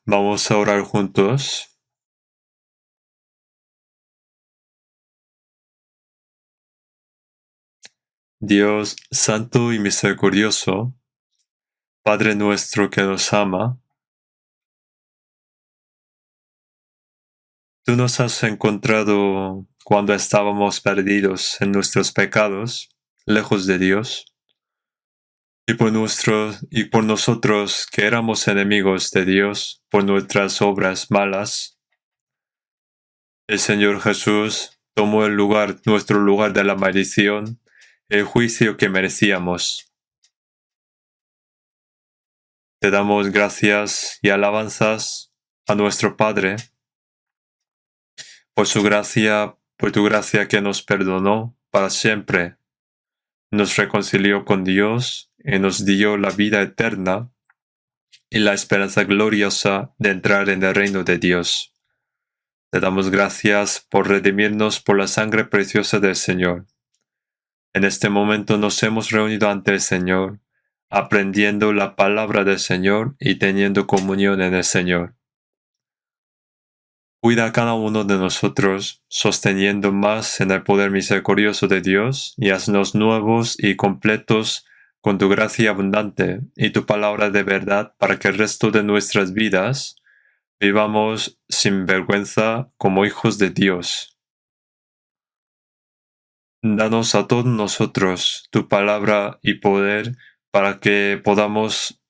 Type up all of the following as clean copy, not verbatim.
Vamos a orar juntos. Dios santo y misericordioso, Padre nuestro que nos ama, tú nos has encontrado cuando estábamos perdidos en nuestros pecados, lejos de Dios, y por nosotros que éramos enemigos de Dios por nuestras obras malas. El Señor Jesús tomó nuestro lugar de la maldición, el juicio que merecíamos. Te damos gracias y alabanzas a nuestro Padre por su gracia, por tu gracia que nos perdonó para siempre, nos reconcilió con Dios y nos dio la vida eterna y la esperanza gloriosa de entrar en el reino de Dios. Te damos gracias por redimirnos por la sangre preciosa del Señor. En este momento nos hemos reunido ante el Señor, aprendiendo la palabra del Señor y teniendo comunión en el Señor. Cuida a cada uno de nosotros, sosteniendo más en el poder misericordioso de Dios, y haznos nuevos y completos con tu gracia abundante y tu palabra de verdad, para que el resto de nuestras vidas vivamos sin vergüenza como hijos de Dios. Danos a todos nosotros tu palabra y poder para que podamos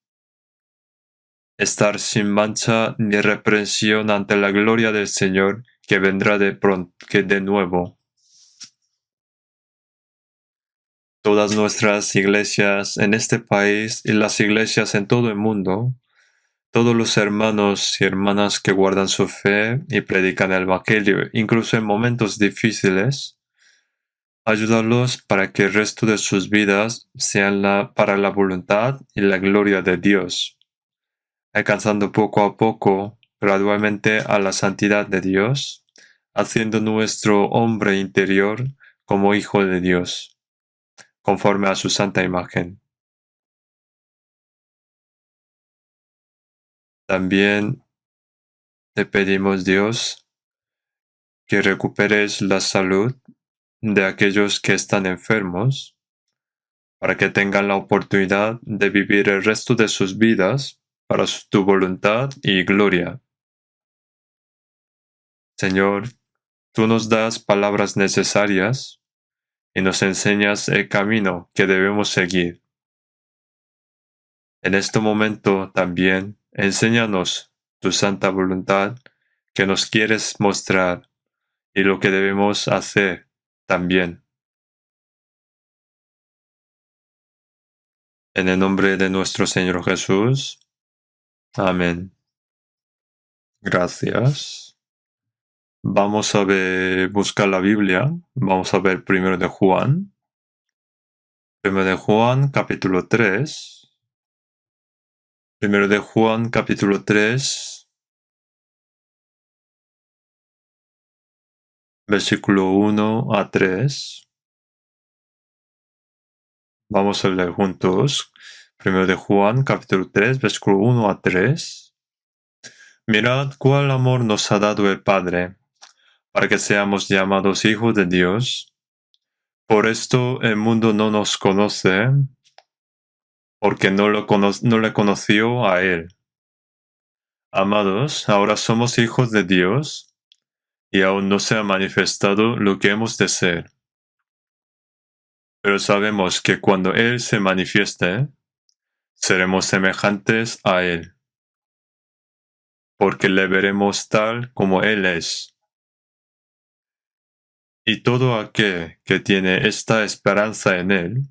estar sin mancha ni reprensión ante la gloria del Señor que vendrá de nuevo. Todas nuestras iglesias en este país y las iglesias en todo el mundo, todos los hermanos y hermanas que guardan su fe y predican el Evangelio, incluso en momentos difíciles, ayúdalos para que el resto de sus vidas sean para la voluntad y la gloria de Dios, alcanzando poco a poco, gradualmente, a la santidad de Dios, haciendo nuestro hombre interior como hijo de Dios, conforme a su santa imagen. También te pedimos, Dios, que recuperes la salud de aquellos que están enfermos, para que tengan la oportunidad de vivir el resto de sus vidas para tu voluntad y gloria. Señor, tú nos das palabras necesarias y nos enseñas el camino que debemos seguir. En este momento también enséñanos tu santa voluntad que nos quieres mostrar y lo que debemos hacer también. En el nombre de nuestro Señor Jesús. Amén. Gracias. Vamos a buscar la Biblia. Vamos a ver primero de Juan. Primero de Juan, capítulo 3. Primero de Juan, capítulo 3, versículo 1 a 3. Vamos a leer juntos. Primero de Juan, capítulo 3, versículo 1 a 3. Mirad cuál amor nos ha dado el Padre, para que seamos llamados hijos de Dios. Por esto el mundo no nos conoce, porque no le conoció a Él. Amados, ahora somos hijos de Dios, y aún no se ha manifestado lo que hemos de ser. Pero sabemos que cuando Él se manifieste, seremos semejantes a Él, porque le veremos tal como Él es. Y todo aquel que tiene esta esperanza en Él,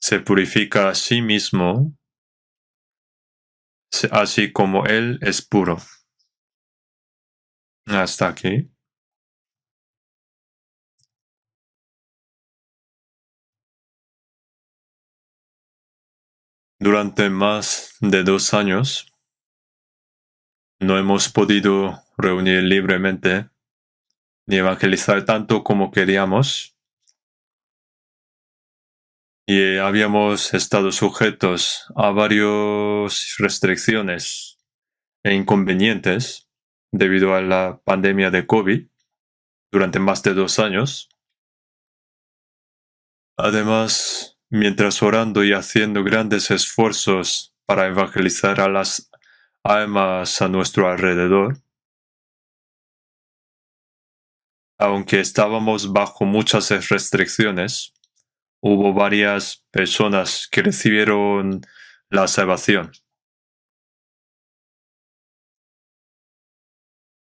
se purifica a sí mismo, así como Él es puro. Hasta aquí. Durante más de 2 años, no hemos podido reunir libremente ni evangelizar tanto como queríamos, y habíamos estado sujetos a varias restricciones e inconvenientes debido a la pandemia de COVID durante más de 2 años. Además, mientras orando y haciendo grandes esfuerzos para evangelizar a las almas a nuestro alrededor, aunque estábamos bajo muchas restricciones, hubo varias personas que recibieron la salvación.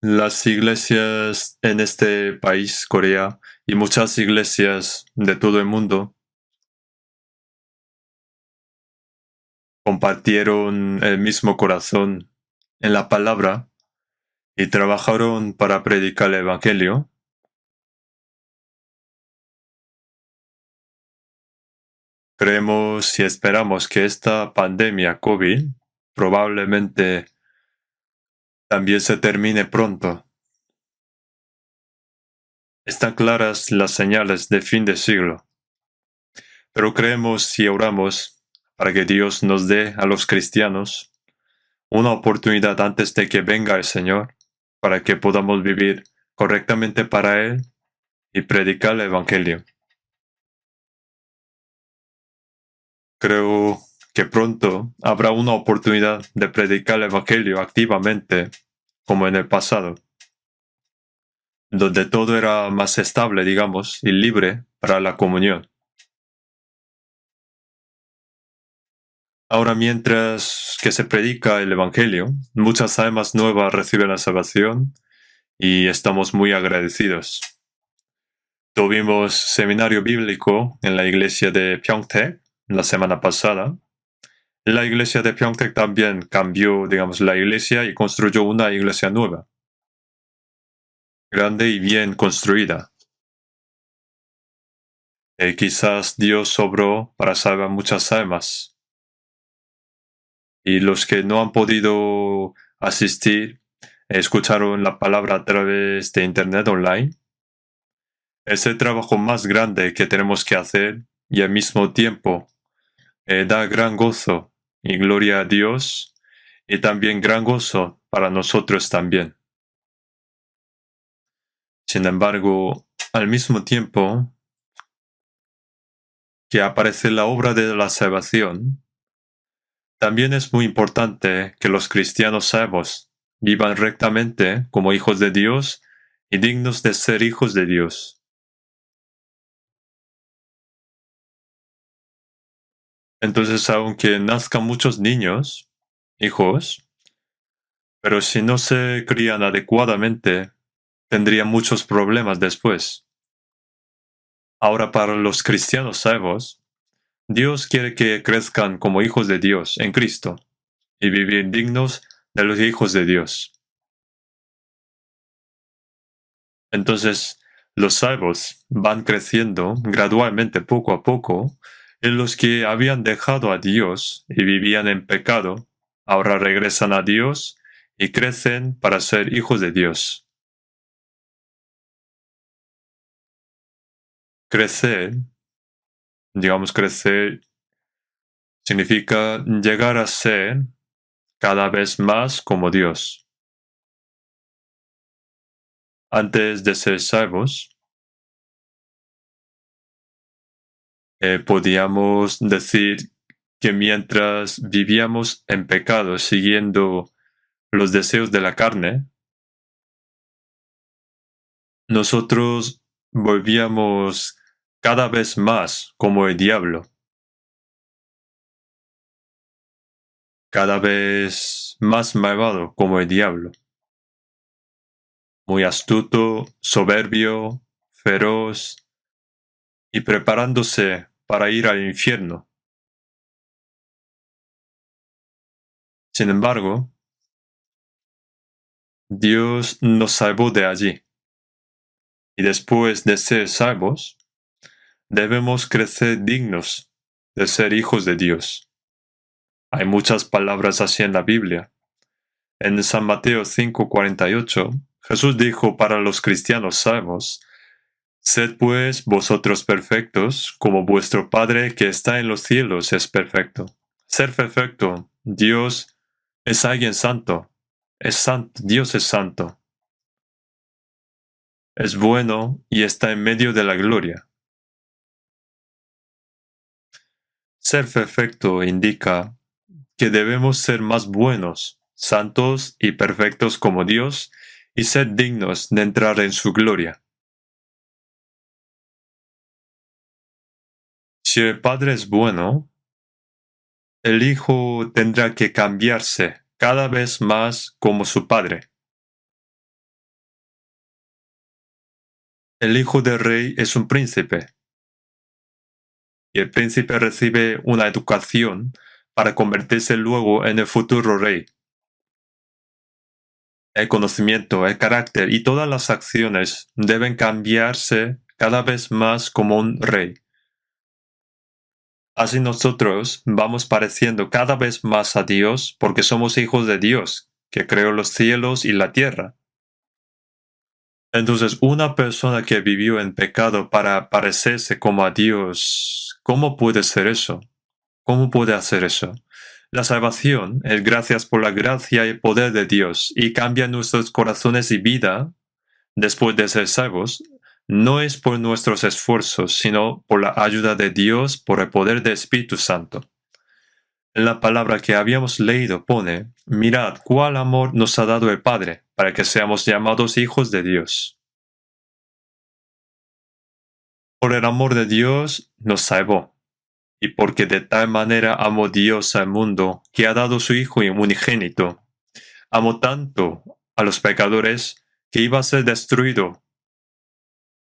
Las iglesias en este país, Corea, y muchas iglesias de todo el mundo compartieron el mismo corazón en la palabra y trabajaron para predicar el Evangelio. Creemos y esperamos que esta pandemia COVID probablemente también se termine pronto. Están claras las señales de fin de siglo, pero creemos y oramos para que Dios nos dé a los cristianos una oportunidad antes de que venga el Señor, para que podamos vivir correctamente para Él y predicar el Evangelio. Creo que pronto habrá una oportunidad de predicar el Evangelio activamente, como en el pasado, donde todo era más estable, digamos, y libre para la comunión. Ahora, mientras que se predica el Evangelio, muchas almas nuevas reciben la salvación y estamos muy agradecidos. Tuvimos seminario bíblico en la iglesia de Pyeongtaek la semana pasada. La iglesia de Pyeongtaek también cambió, digamos, la iglesia y construyó una iglesia nueva, grande y bien construida. Quizás Dios obró para salvar muchas almas. Y los que no han podido asistir, escucharon la palabra a través de Internet online. Es el trabajo más grande que tenemos que hacer y al mismo tiempo da gran gozo y gloria a Dios y también gran gozo para nosotros también. Sin embargo, al mismo tiempo que aparece la obra de la salvación, también es muy importante que los cristianos salvos vivan rectamente como hijos de Dios y dignos de ser hijos de Dios. Entonces, aunque nazcan muchos niños, hijos, pero si no se crían adecuadamente, tendrían muchos problemas después. Ahora, para los cristianos salvos, Dios quiere que crezcan como hijos de Dios en Cristo y vivir dignos de los hijos de Dios. Entonces, los salvos van creciendo gradualmente poco a poco, y los que habían dejado a Dios y vivían en pecado, ahora regresan a Dios y crecen para ser hijos de Dios. Crecer, digamos crecer, significa llegar a ser cada vez más como Dios. Antes de ser salvos, podíamos decir que mientras vivíamos en pecado siguiendo los deseos de la carne, nosotros volvíamos cada vez más como el diablo, cada vez más malvado como el diablo, muy astuto, soberbio, feroz y preparándose para ir al infierno. Sin embargo, Dios nos salvó de allí. Y después de ser salvos, debemos crecer dignos de ser hijos de Dios. Hay muchas palabras así en la Biblia. En San Mateo 5:48, Jesús dijo para los cristianos salvos: «Sed pues vosotros perfectos, como vuestro Padre que está en los cielos es perfecto». Ser perfecto, Dios es alguien santo. es santo, Dios es santo. Es bueno y está en medio de la gloria. Ser perfecto indica que debemos ser más buenos, santos y perfectos como Dios y ser dignos de entrar en su gloria. Si el Padre es bueno, el Hijo tendrá que cambiarse cada vez más como su Padre. El hijo del rey es un príncipe, y el príncipe recibe una educación para convertirse luego en el futuro rey. El conocimiento, el carácter y todas las acciones deben cambiarse cada vez más como un rey. Así nosotros vamos pareciendo cada vez más a Dios porque somos hijos de Dios, que creó los cielos y la tierra. Entonces, una persona que vivió en pecado para parecerse como a Dios, ¿cómo puede ser eso? ¿Cómo puede hacer eso? La salvación es gracias por la gracia y poder de Dios y cambia nuestros corazones y vida después de ser salvos. No es por nuestros esfuerzos, sino por la ayuda de Dios, por el poder del Espíritu Santo. En la palabra que habíamos leído pone, mirad cuál amor nos ha dado el Padre, para que seamos llamados hijos de Dios. Por el amor de Dios nos salvó, y porque de tal manera amó Dios al mundo, que ha dado su Hijo unigénito. Amó tanto a los pecadores que iba a ser destruido,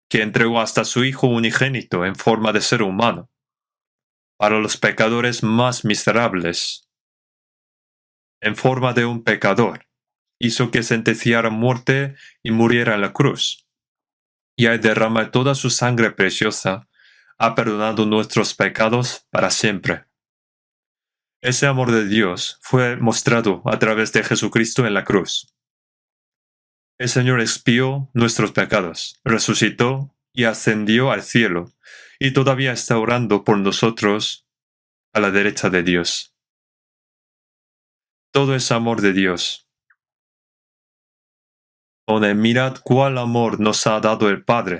que entregó hasta su Hijo unigénito en forma de ser humano, para los pecadores más miserables, en forma de un pecador. Hizo que sentenciara muerte y muriera en la cruz. Y al derramar toda su sangre preciosa, ha perdonado nuestros pecados para siempre. Ese amor de Dios fue mostrado a través de Jesucristo en la cruz. El Señor expió nuestros pecados, resucitó y ascendió al cielo, y todavía está orando por nosotros a la derecha de Dios. Todo es amor de Dios. Mirad cuál amor nos ha dado el Padre,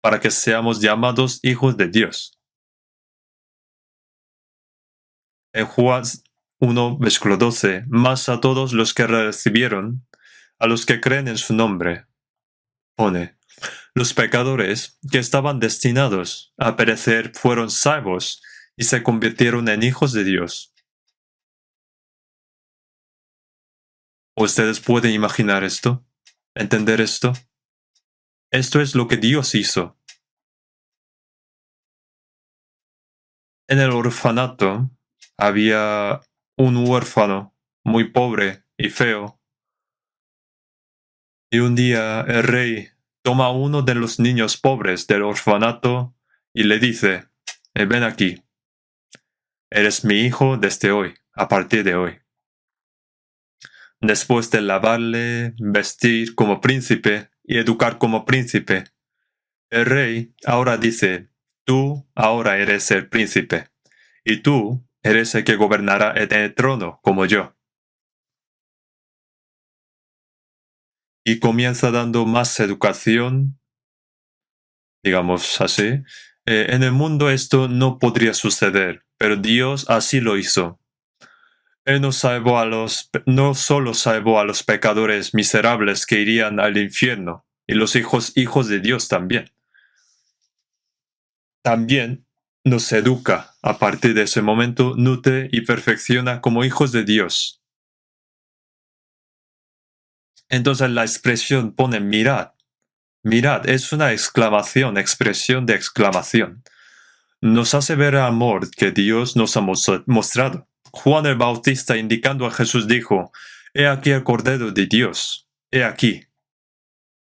para que seamos llamados hijos de Dios. En Juan 1, versículo 12, más a todos los que recibieron, a los que creen en su nombre, pone, los pecadores que estaban destinados a perecer fueron salvos y se convirtieron en hijos de Dios. ¿Ustedes pueden imaginar esto? ¿Entender esto? Esto es lo que Dios hizo. En el orfanato había un huérfano muy pobre y feo. Y un día el rey toma a uno de los niños pobres del orfanato y le dice, ven aquí, eres mi hijo desde hoy, a partir de hoy. Después de lavarle, vestir como príncipe y educar como príncipe, el rey ahora dice, tú ahora eres el príncipe, y tú eres el que gobernará en el trono como yo. Y comienza dando más educación, digamos así. En el mundo esto no podría suceder, pero Dios así lo hizo. Él no solo salvó a los pecadores miserables que irían al infierno, y los hijos de Dios también. También nos educa, a partir de ese momento, nutre y perfecciona como hijos de Dios. Entonces la expresión pone mirad. Mirad es una exclamación, expresión de exclamación. Nos hace ver el amor que Dios nos ha mostrado. Juan el Bautista indicando a Jesús dijo, he aquí el Cordero de Dios, he aquí,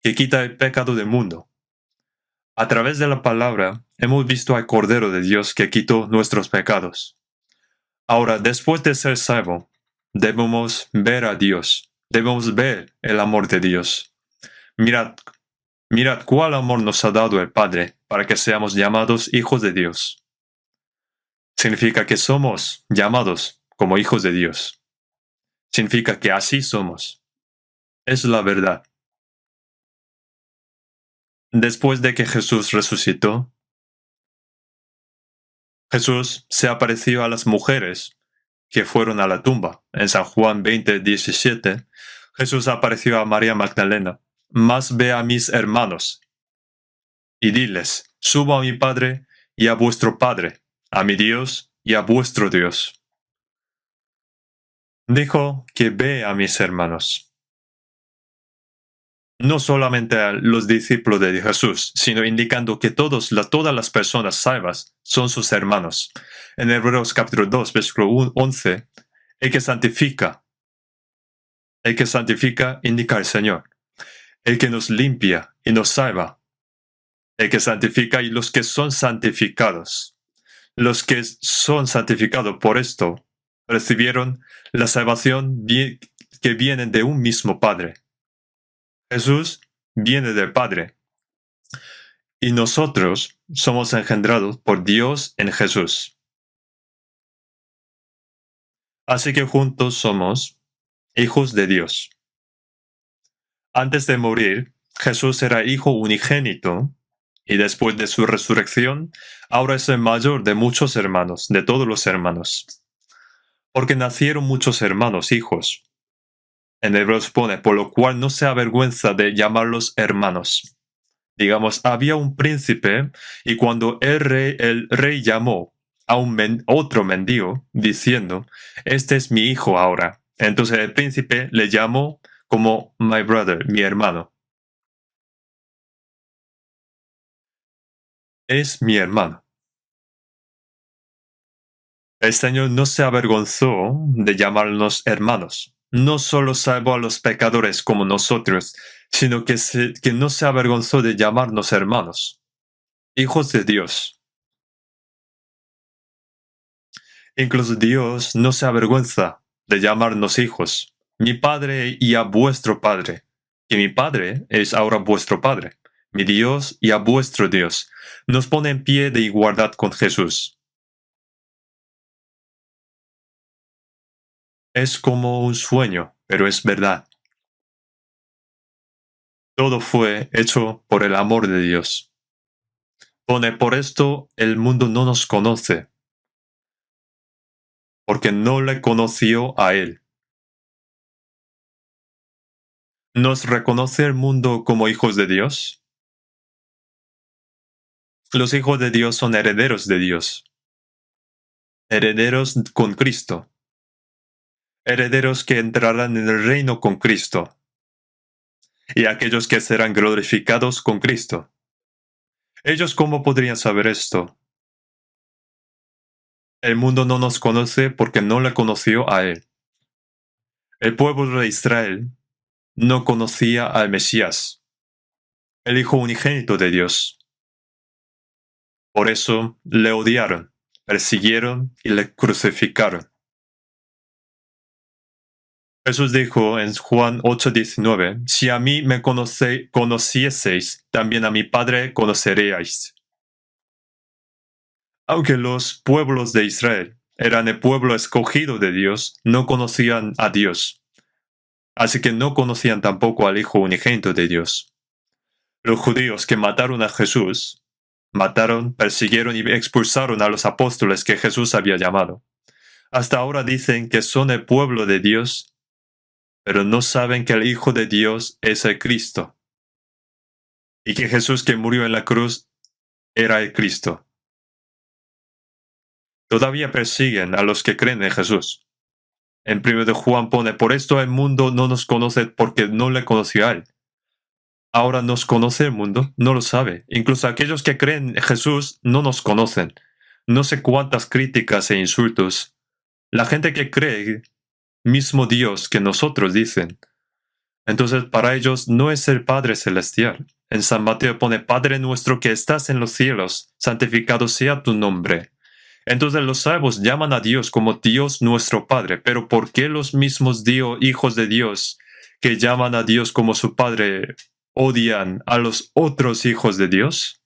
que quita el pecado del mundo. A través de la palabra hemos visto al Cordero de Dios que quitó nuestros pecados. Ahora, después de ser salvo, debemos ver a Dios, debemos ver el amor de Dios. Mirad cuál amor nos ha dado el Padre para que seamos llamados hijos de Dios. Significa que somos llamados como hijos de Dios. Significa que así somos. es la verdad. Después de que Jesús resucitó, Jesús se apareció a las mujeres que fueron a la tumba. En San Juan 20:17, Jesús apareció a María Magdalena. Mas ve a mis hermanos y diles, subo a mi Padre y a vuestro Padre, a mi Dios y a vuestro Dios. Dijo que ve a mis hermanos. No solamente a los discípulos de Jesús, sino indicando que todas las personas salvas son sus hermanos. En Hebreos capítulo 2, versículo 11, el que santifica indica al Señor. El que nos limpia y nos salva, el que santifica y los que son santificados. Los que son santificados por esto recibieron la salvación que viene de un mismo Padre. Jesús viene del Padre y nosotros somos engendrados por Dios en Jesús. Así que juntos somos hijos de Dios. Antes de morir, Jesús era hijo unigénito y después de su resurrección, ahora es el mayor de muchos hermanos, de todos los hermanos. Porque nacieron muchos hermanos, hijos. En Hebreos pone, por lo cual no se avergüenza de llamarlos hermanos. Digamos, había un príncipe y cuando el rey llamó a otro mendigo diciendo, este es mi hijo ahora. Entonces el príncipe le llamó como my brother, mi hermano. Es mi hermano. El Señor no se avergonzó de llamarnos hermanos. No solo salvó a los pecadores como nosotros, sino que no se avergonzó de llamarnos hermanos, hijos de Dios. Incluso Dios no se avergüenza de llamarnos hijos, mi Padre y a vuestro Padre, que mi Padre es ahora vuestro Padre, mi Dios y a vuestro Dios. Nos pone en pie de igualdad con Jesús. Es como un sueño, pero es verdad. Todo fue hecho por el amor de Dios. Pone por esto el mundo no nos conoce, porque no le conoció a Él. ¿Nos reconoce el mundo como hijos de Dios? Los hijos de Dios son herederos de Dios, herederos con Cristo, herederos que entrarán en el reino con Cristo, y aquellos que serán glorificados con Cristo. ¿Ellos cómo podrían saber esto? El mundo no nos conoce porque no le conoció a Él. El pueblo de Israel no conocía al Mesías, el Hijo unigénito de Dios. Por eso le odiaron, persiguieron y le crucificaron. Jesús dijo en Juan 8:19, si a mí me conocieseis, también a mi Padre conoceríais. Aunque los pueblos de Israel eran el pueblo escogido de Dios, no conocían a Dios. Así que no conocían tampoco al Hijo unigénito de Dios. Los judíos que mataron a Jesús, mataron, persiguieron y expulsaron a los apóstoles que Jesús había llamado. Hasta ahora dicen que son el pueblo de Dios, pero no saben que el Hijo de Dios es el Cristo, y que Jesús que murió en la cruz era el Cristo. Todavía persiguen a los que creen en Jesús. En 1 de Juan pone, por esto el mundo no nos conoce porque no le conoció a Él. Ahora nos conoce el mundo, no lo sabe. Incluso aquellos que creen en Jesús no nos conocen. No sé cuántas críticas e insultos. La gente que cree, mismo Dios que nosotros dicen. Entonces para ellos no es el Padre Celestial. En San Mateo pone, Padre nuestro que estás en los cielos, santificado sea tu nombre. Entonces los salvos llaman a Dios como Dios nuestro Padre, pero ¿por qué los mismos hijos de Dios que llaman a Dios como su Padre odian a los otros hijos de Dios?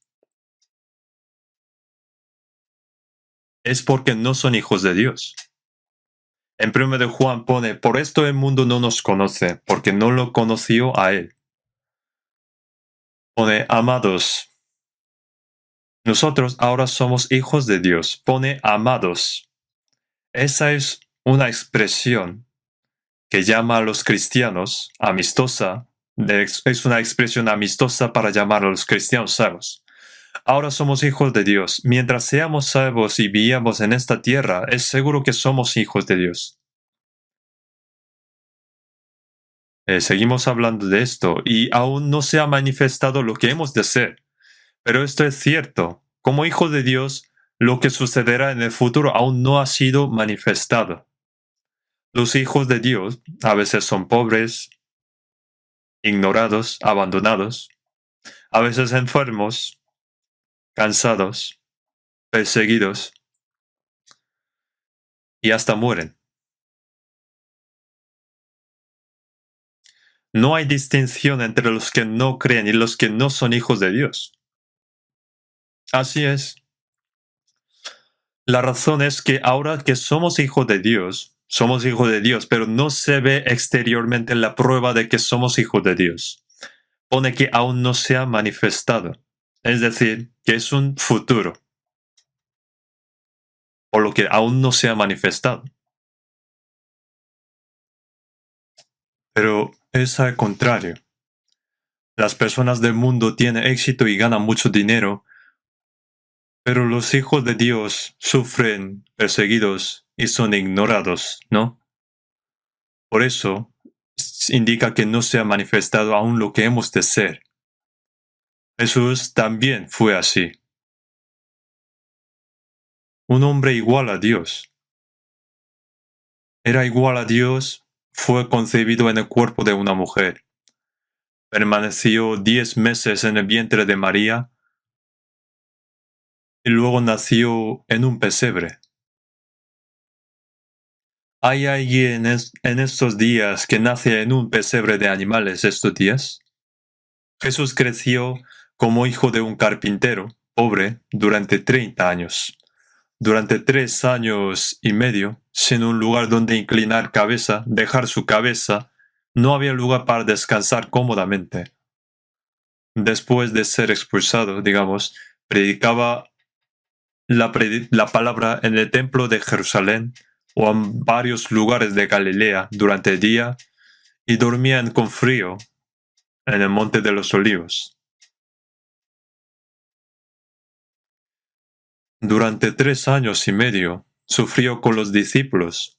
Es porque no son hijos de Dios. En 1 de Juan pone, por esto el mundo no nos conoce, porque no lo conoció a él. Pone, amados, nosotros ahora somos hijos de Dios. Pone, amados. Esa es una expresión que llama a los cristianos amistosa, es una expresión amistosa para llamar a los cristianos salvos. Ahora somos hijos de Dios. Mientras seamos salvos y vivamos en esta tierra, es seguro que somos hijos de Dios. Seguimos hablando de esto y aún no se ha manifestado lo que hemos de ser. Pero esto es cierto. Como hijos de Dios, lo que sucederá en el futuro aún no ha sido manifestado. Los hijos de Dios a veces son pobres, ignorados, abandonados, a veces enfermos, cansados, perseguidos y hasta mueren. No hay distinción entre los que no creen y los que no son hijos de Dios. Así es. La razón es que ahora que somos hijos de Dios, pero no se ve exteriormente la prueba de que somos hijos de Dios. Pone que aún no se ha manifestado. Es decir, que es un futuro. Por lo que aún no se ha manifestado. Pero es al contrario. Las personas del mundo tienen éxito y ganan mucho dinero, pero los hijos de Dios sufren perseguidos y son ignorados, ¿no? Por eso indica que no se ha manifestado aún lo que hemos de ser. Jesús también fue así. Un hombre igual a Dios. Era igual a Dios, fue concebido en el cuerpo de una mujer. Permaneció 10 meses en el vientre de María y luego nació en un pesebre. ¿Hay alguien en estos días que nace en un pesebre de animales estos días? Jesús creció como hijo de un carpintero, pobre, durante 30 años. Durante 3 años y medio, sin un lugar donde inclinar cabeza, dejar su cabeza, no había lugar para descansar cómodamente. Después de ser expulsado, predicaba la palabra en el templo de Jerusalén o en varios lugares de Galilea durante el día y dormían con frío en el Monte de los Olivos. Durante 3 años y medio sufrió con los discípulos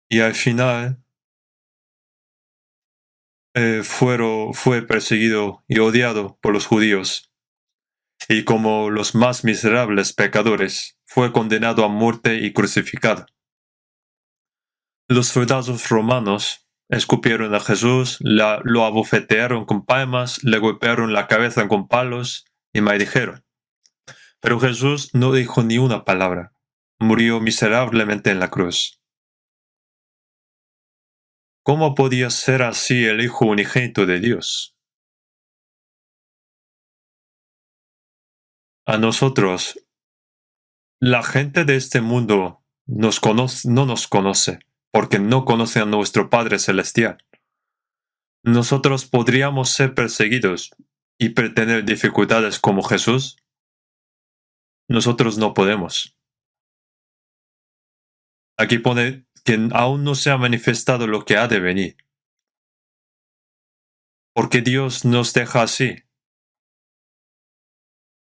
y al final fue perseguido y odiado por los judíos y como los más miserables pecadores fue condenado a muerte y crucificado. Los soldados romanos escupieron a Jesús, lo abofetearon con palmas, le golpearon la cabeza con palos y maldijeron. Pero Jesús no dijo ni una palabra. Murió miserablemente en la cruz. ¿Cómo podía ser así el Hijo unigénito de Dios? A nosotros, la gente de este mundo no nos conoce, porque no conoce a nuestro Padre Celestial. Nosotros podríamos ser perseguidos y tener dificultades como Jesús. Nosotros no podemos. Aquí pone que aún no se ha manifestado lo que ha de venir. ¿Por qué Dios nos deja así?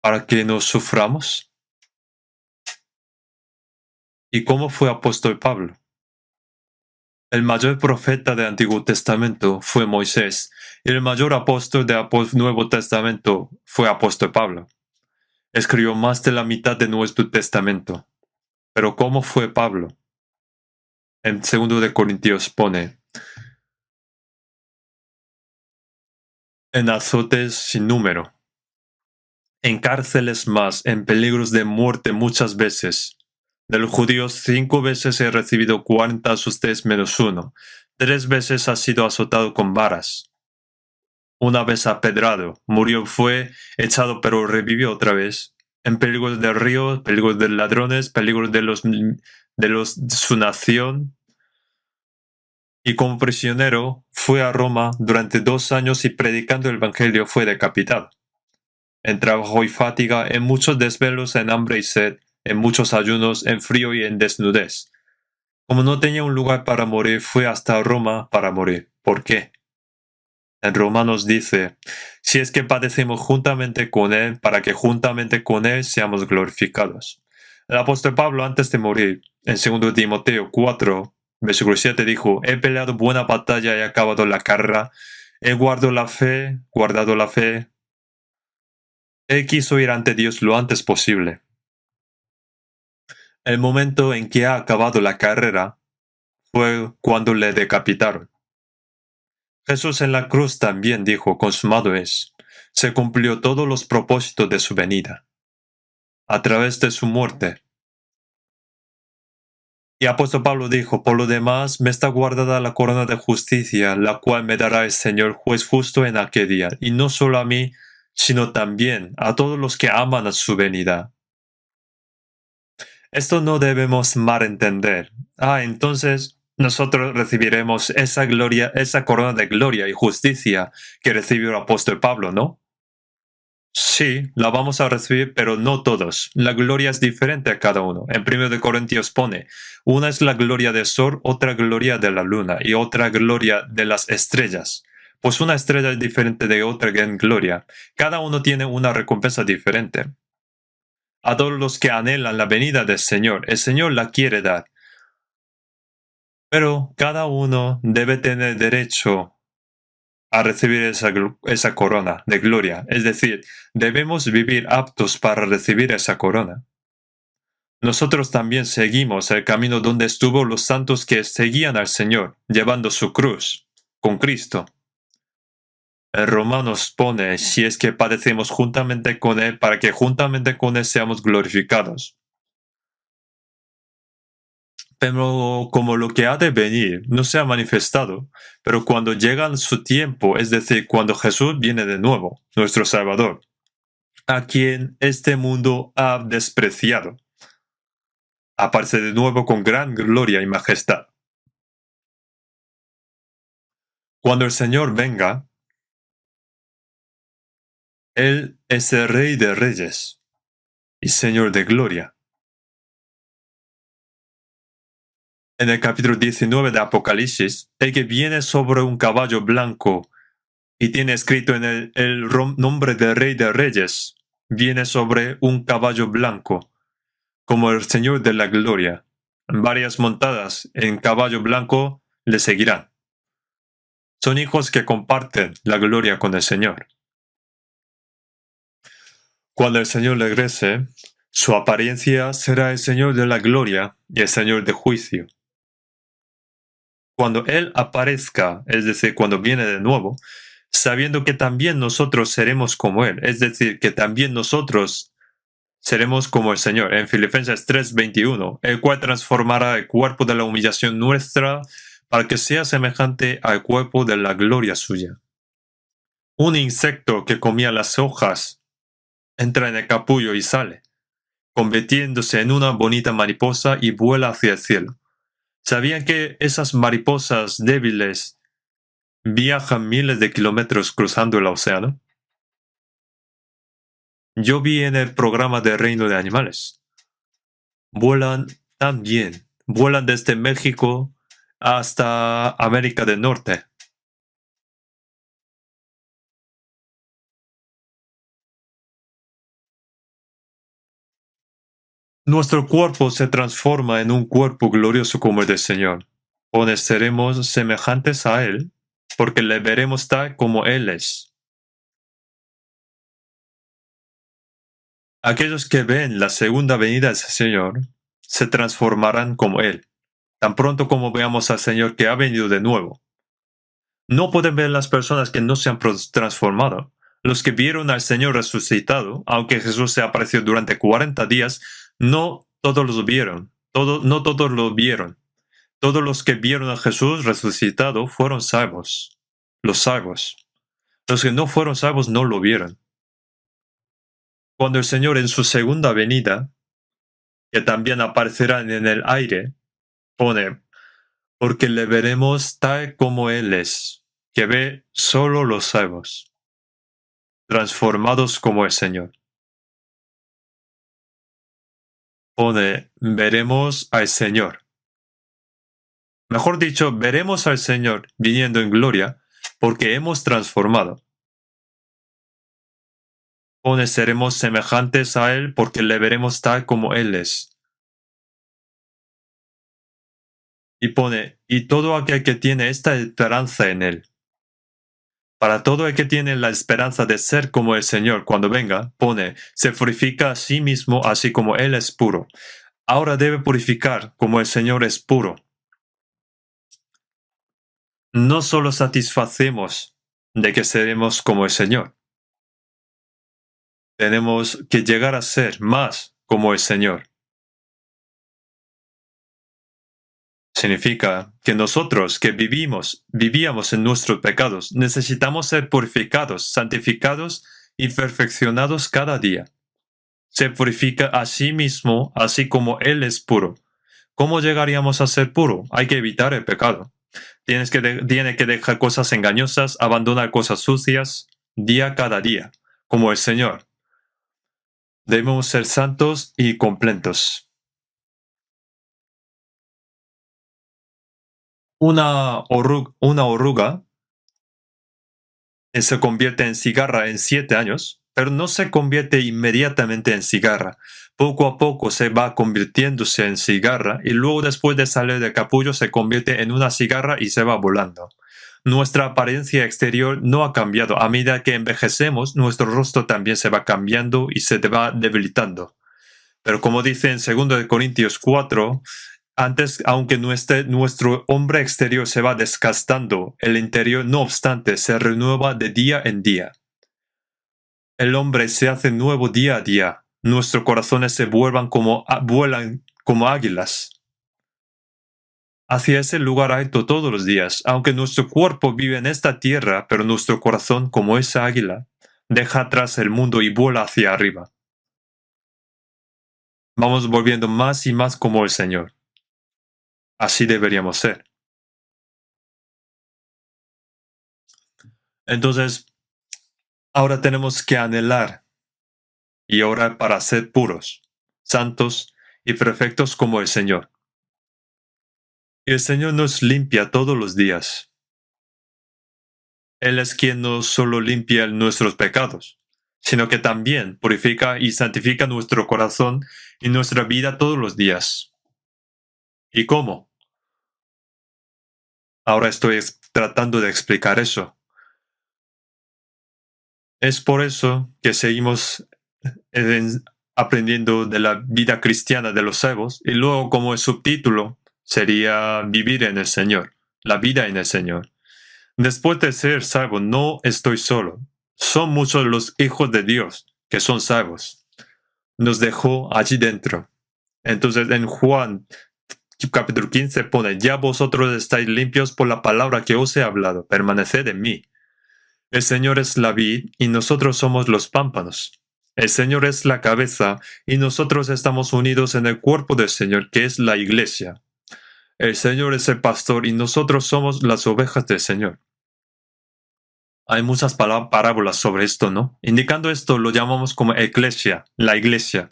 ¿Para que nos suframos? ¿Y cómo fue apóstol Pablo? El mayor profeta del Antiguo Testamento fue Moisés, y el mayor apóstol del Nuevo Testamento fue apóstol Pablo. Escribió más de la mitad de nuestro testamento. Pero ¿cómo fue Pablo? En 2 de Corintios pone, en azotes sin número, en cárceles más, en peligros de muerte muchas veces. De los judíos 5 veces he recibido 40 azotes menos 1. 3 veces ha sido azotado con varas. Una vez apedrado, murió, fue echado pero revivió otra vez. en peligro del río, peligro de ladrones, peligro de su nación. Y como prisionero fue a Roma durante 2 años y predicando el Evangelio fue decapitado. En trabajo y fatiga, en muchos desvelos, en hambre y sed, en muchos ayunos, en frío y en desnudez. Como no tenía un lugar para morir, fue hasta Roma para morir. ¿Por qué? En Romanos dice, si es que padecemos juntamente con Él, para que juntamente con Él seamos glorificados. El apóstol Pablo, antes de morir, en 2 Timoteo 4, versículo 7, dijo, he peleado buena batalla, he acabado la carrera, he guardado la fe. Él quiso ir ante Dios lo antes posible. El momento en que ha acabado la carrera fue cuando le decapitaron. Jesús en la cruz también dijo, consumado es. Se cumplió todos los propósitos de su venida, a través de su muerte. Y apóstol Pablo dijo, por lo demás, me está guardada la corona de justicia, la cual me dará el Señor juez justo en aquel día, y no solo a mí, sino también a todos los que aman a su venida. Esto no debemos malentender. Entonces nosotros recibiremos esa gloria, esa corona de gloria y justicia que recibió el apóstol Pablo, ¿no? Sí, la vamos a recibir, pero no todos. La gloria es diferente a cada uno. En 1 Corintios pone, una es la gloria del sol, otra gloria de la luna y otra gloria de las estrellas. Pues una estrella es diferente de otra gran gloria. Cada uno tiene una recompensa diferente. A todos los que anhelan la venida del Señor, el Señor la quiere dar. Pero cada uno debe tener derecho a recibir esa corona de gloria. Es decir, debemos vivir aptos para recibir esa corona. Nosotros también seguimos el camino donde estuvo los santos que seguían al Señor, llevando su cruz, con Cristo. El Romanos pone, si es que padecemos juntamente con Él, para que juntamente con Él seamos glorificados. Pero como lo que ha de venir no se ha manifestado, pero cuando llega su tiempo, es decir, cuando Jesús viene de nuevo, nuestro Salvador, a quien este mundo ha despreciado, aparece de nuevo con gran gloria y majestad. Cuando el Señor venga, Él es el Rey de Reyes y Señor de Gloria. En el capítulo 19 de Apocalipsis, el que viene sobre un caballo blanco y tiene escrito en el nombre del Rey de Reyes, viene sobre un caballo blanco, como el Señor de la Gloria. Varias montadas en caballo blanco le seguirán. Son hijos que comparten la gloria con el Señor. Cuando el Señor regrese, su apariencia será el Señor de la gloria y el Señor de juicio. Cuando Él aparezca, es decir, cuando viene de nuevo, sabiendo que también nosotros seremos como Él, es decir, que también nosotros seremos como el Señor. En Filipenses 3:21, el cual transformará el cuerpo de la humillación nuestra para que sea semejante al cuerpo de la gloria suya. Un insecto que comía las hojas entra en el capullo y sale, convirtiéndose en una bonita mariposa y vuela hacia el cielo. ¿Sabían que esas mariposas débiles viajan miles de kilómetros cruzando el océano? Yo vi en el programa de Reino de Animales. Vuelan tan bien. Vuelan desde México hasta América del Norte. Nuestro cuerpo se transforma en un cuerpo glorioso como el del Señor. Donde seremos semejantes a Él, porque le veremos tal como Él es. Aquellos que ven la segunda venida del Señor se transformarán como Él, tan pronto como veamos al Señor que ha venido de nuevo. No pueden ver las personas que no se han transformado. Los que vieron al Señor resucitado, aunque Jesús se apareció durante 40 días, no todos lo vieron. No todos lo vieron. Todos los que vieron a Jesús resucitado fueron salvos. Los salvos. Los que no fueron salvos no lo vieron. Cuando el Señor en su segunda venida, que también aparecerá en el aire, pone, porque le veremos tal como Él es, que ve solo los salvos, transformados como el Señor. Pone, veremos al Señor. Mejor dicho, veremos al Señor viniendo en gloria, porque hemos transformado. Pone, seremos semejantes a Él, porque le veremos tal como Él es. Y pone, y todo aquel que tiene esta esperanza en Él. Para todo el que tiene la esperanza de ser como el Señor cuando venga, pone, se purifica a sí mismo así como Él es puro. Ahora debe purificar como el Señor es puro. No solo satisfacemos de que seremos como el Señor. Tenemos que llegar a ser más como el Señor. Significa que nosotros que vivíamos en nuestros pecados, necesitamos ser purificados, santificados y perfeccionados cada día. Se purifica a sí mismo, así como Él es puro. ¿Cómo llegaríamos a ser puro? Hay que evitar el pecado. Tiene que dejar cosas engañosas, abandonar cosas sucias, día cada día, como el Señor. Debemos ser santos y completos. Una oruga se convierte en cigarra en 7 años, pero no se convierte inmediatamente en cigarra. Poco a poco se va convirtiéndose en cigarra y luego después de salir del capullo se convierte en una cigarra y se va volando. Nuestra apariencia exterior no ha cambiado. A medida que envejecemos, nuestro rostro también se va cambiando y se va debilitando. Pero como dice en 2 Corintios 4, antes, aunque nuestro hombre exterior se va desgastando, el interior, no obstante, se renueva de día en día. El hombre se hace nuevo día a día. Nuestros corazones se vuelan como águilas hacia ese lugar alto todos los días. Aunque nuestro cuerpo vive en esta tierra, pero nuestro corazón, como esa águila, deja atrás el mundo y vuela hacia arriba. Vamos volviendo más y más como el Señor. Así deberíamos ser. Entonces, ahora tenemos que anhelar y orar para ser puros, santos y perfectos como el Señor. Y el Señor nos limpia todos los días. Él es quien no solo limpia nuestros pecados, sino que también purifica y santifica nuestro corazón y nuestra vida todos los días. ¿Y cómo? Ahora estoy tratando de explicar eso. Es por eso que seguimos aprendiendo de la vida cristiana de los salvos y luego como el subtítulo sería vivir en el Señor, la vida en el Señor. Después de ser salvo, no estoy solo. Son muchos los hijos de Dios que son salvos. Nos dejó allí dentro. Entonces en Juan capítulo 15 pone, ya vosotros estáis limpios por la palabra que os he hablado, permaneced en mí. El Señor es la vid y nosotros somos los pámpanos. El Señor es la cabeza y nosotros estamos unidos en el cuerpo del Señor, que es la iglesia. El Señor es el pastor y nosotros somos las ovejas del Señor. Hay muchas parábolas sobre esto, ¿no? Indicando esto lo llamamos como eclesia, la iglesia.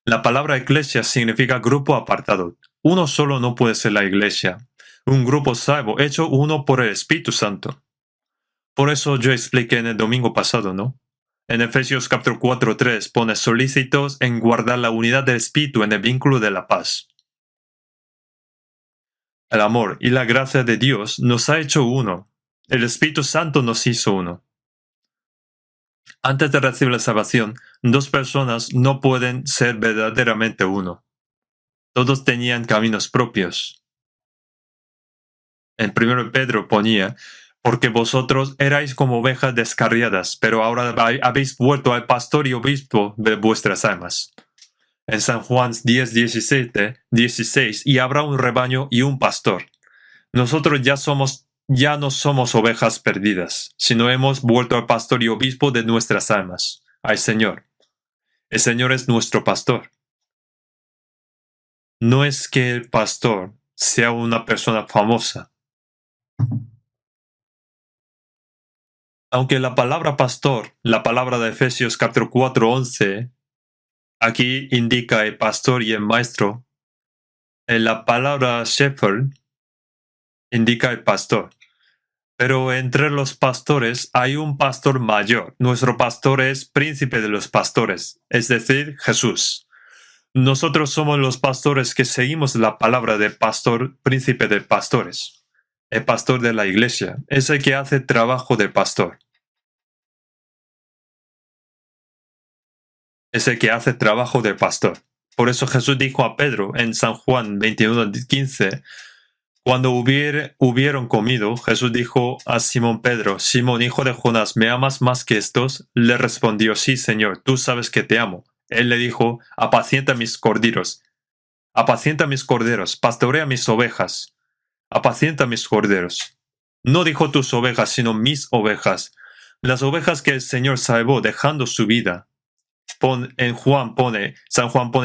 La palabra iglesia significa grupo apartado. Uno solo no puede ser la iglesia. Un grupo salvo, hecho uno por el Espíritu Santo. Por eso yo expliqué en el domingo pasado, ¿no? En Efesios capítulo 4:3 pone solícitos en guardar la unidad del Espíritu en el vínculo de la paz. El amor y la gracia de Dios nos ha hecho uno. El Espíritu Santo nos hizo uno. Antes de recibir la salvación, dos personas no pueden ser verdaderamente uno. Todos tenían caminos propios. En 1 Pedro ponía, porque vosotros erais como ovejas descarriadas, pero ahora habéis vuelto al pastor y obispo de vuestras almas. En San Juan 10:16, y habrá un rebaño y un pastor. Nosotros ya no somos ovejas perdidas, sino hemos vuelto al pastor y obispo de nuestras almas, al Señor. El Señor es nuestro pastor. No es que el pastor sea una persona famosa. Aunque la palabra pastor, la palabra de Efesios capítulo 4, 11, aquí indica el pastor y el maestro. En la palabra shepherd indica el pastor. Pero entre los pastores hay un pastor mayor. Nuestro pastor es príncipe de los pastores, es decir, Jesús. Nosotros somos los pastores que seguimos la palabra de pastor, príncipe de pastores. El pastor de la iglesia es el que hace trabajo de pastor. Es el que hace trabajo de pastor. Por eso Jesús dijo a Pedro en San Juan 21:15, cuando hubieron comido, Jesús dijo a Simón Pedro, Simón, hijo de Jonás, ¿me amas más que estos? Le respondió, sí, Señor, tú sabes que te amo. Él le dijo, apacienta mis corderos, pastorea mis ovejas, apacienta mis corderos. No dijo tus ovejas, sino mis ovejas, las ovejas que el Señor salvó dejando su vida. San Juan pone,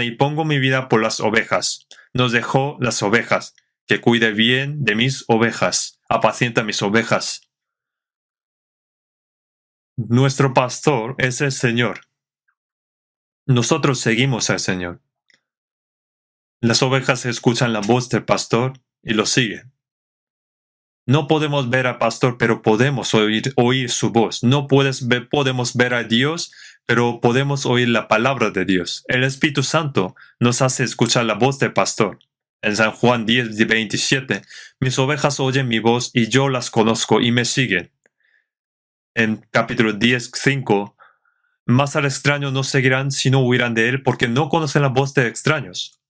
y pongo mi vida por las ovejas. Nos dejó las ovejas. Que cuide bien de mis ovejas, apacienta mis ovejas. Nuestro pastor es el Señor. Nosotros seguimos al Señor. Las ovejas escuchan la voz del pastor y lo siguen. No podemos ver al pastor, pero podemos oír su voz. No podemos ver a Dios, pero podemos oír la palabra de Dios. El Espíritu Santo nos hace escuchar la voz del pastor. En San Juan 10:27, mis ovejas oyen mi voz y yo las conozco y me siguen. En capítulo 10:5, más al extraño no seguirán sino huirán de él porque no conocen la voz de extraños.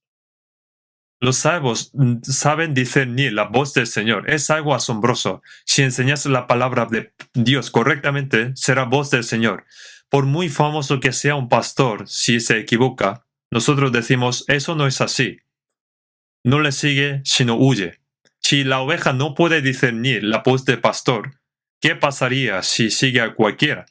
Los salvos saben discernir la voz del Señor. Es algo asombroso. Si enseñas la palabra de Dios correctamente, será voz del Señor. Por muy famoso que sea un pastor, si se equivoca, nosotros decimos, eso no es así. No le sigue, sino huye. Si la oveja no puede discernir la voz del pastor, ¿qué pasaría si sigue a cualquiera?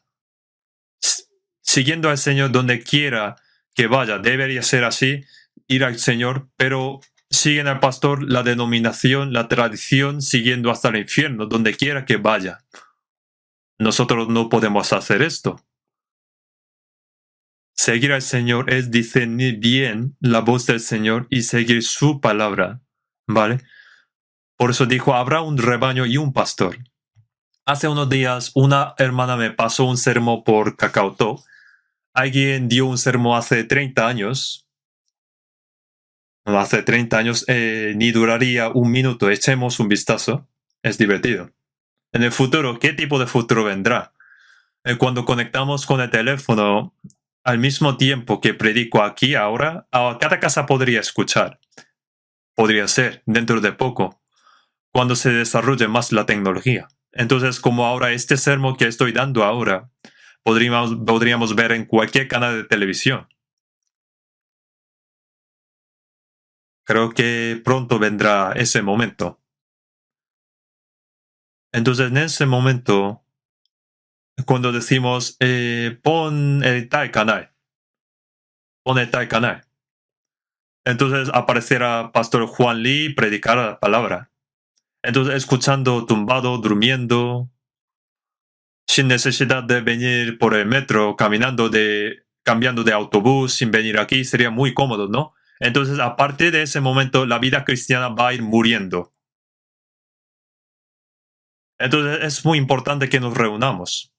Siguiendo al Señor donde quiera que vaya, debería ser así, ir al Señor, pero siguen al pastor la denominación, la tradición, siguiendo hasta el infierno, donde quiera que vaya. Nosotros no podemos hacer esto. Seguir al Señor es discernir bien la voz del Señor y seguir su palabra, ¿vale? Por eso dijo, habrá un rebaño y un pastor. Hace unos días una hermana me pasó un sermón por Kakao. Alguien dio un sermón hace 30 años. Hace 30 años ni duraría un minuto. Echemos un vistazo. Es divertido. En el futuro, ¿qué tipo de futuro vendrá? Cuando conectamos con el teléfono, al mismo tiempo que predico aquí ahora, a cada casa podría escuchar. Podría ser, dentro de poco, cuando se desarrolle más la tecnología. Entonces, como ahora este sermón que estoy dando ahora, podríamos ver en cualquier canal de televisión. Creo que pronto vendrá ese momento. Entonces, en ese momento, cuando decimos, pon el tal canal, entonces aparecerá Pastor Juan Lee predicar la palabra. Entonces, escuchando tumbado, durmiendo, sin necesidad de venir por el metro, cambiando de autobús, sin venir aquí, sería muy cómodo, ¿no? Entonces, a partir de ese momento, la vida cristiana va a ir muriendo. Entonces, es muy importante que nos reunamos.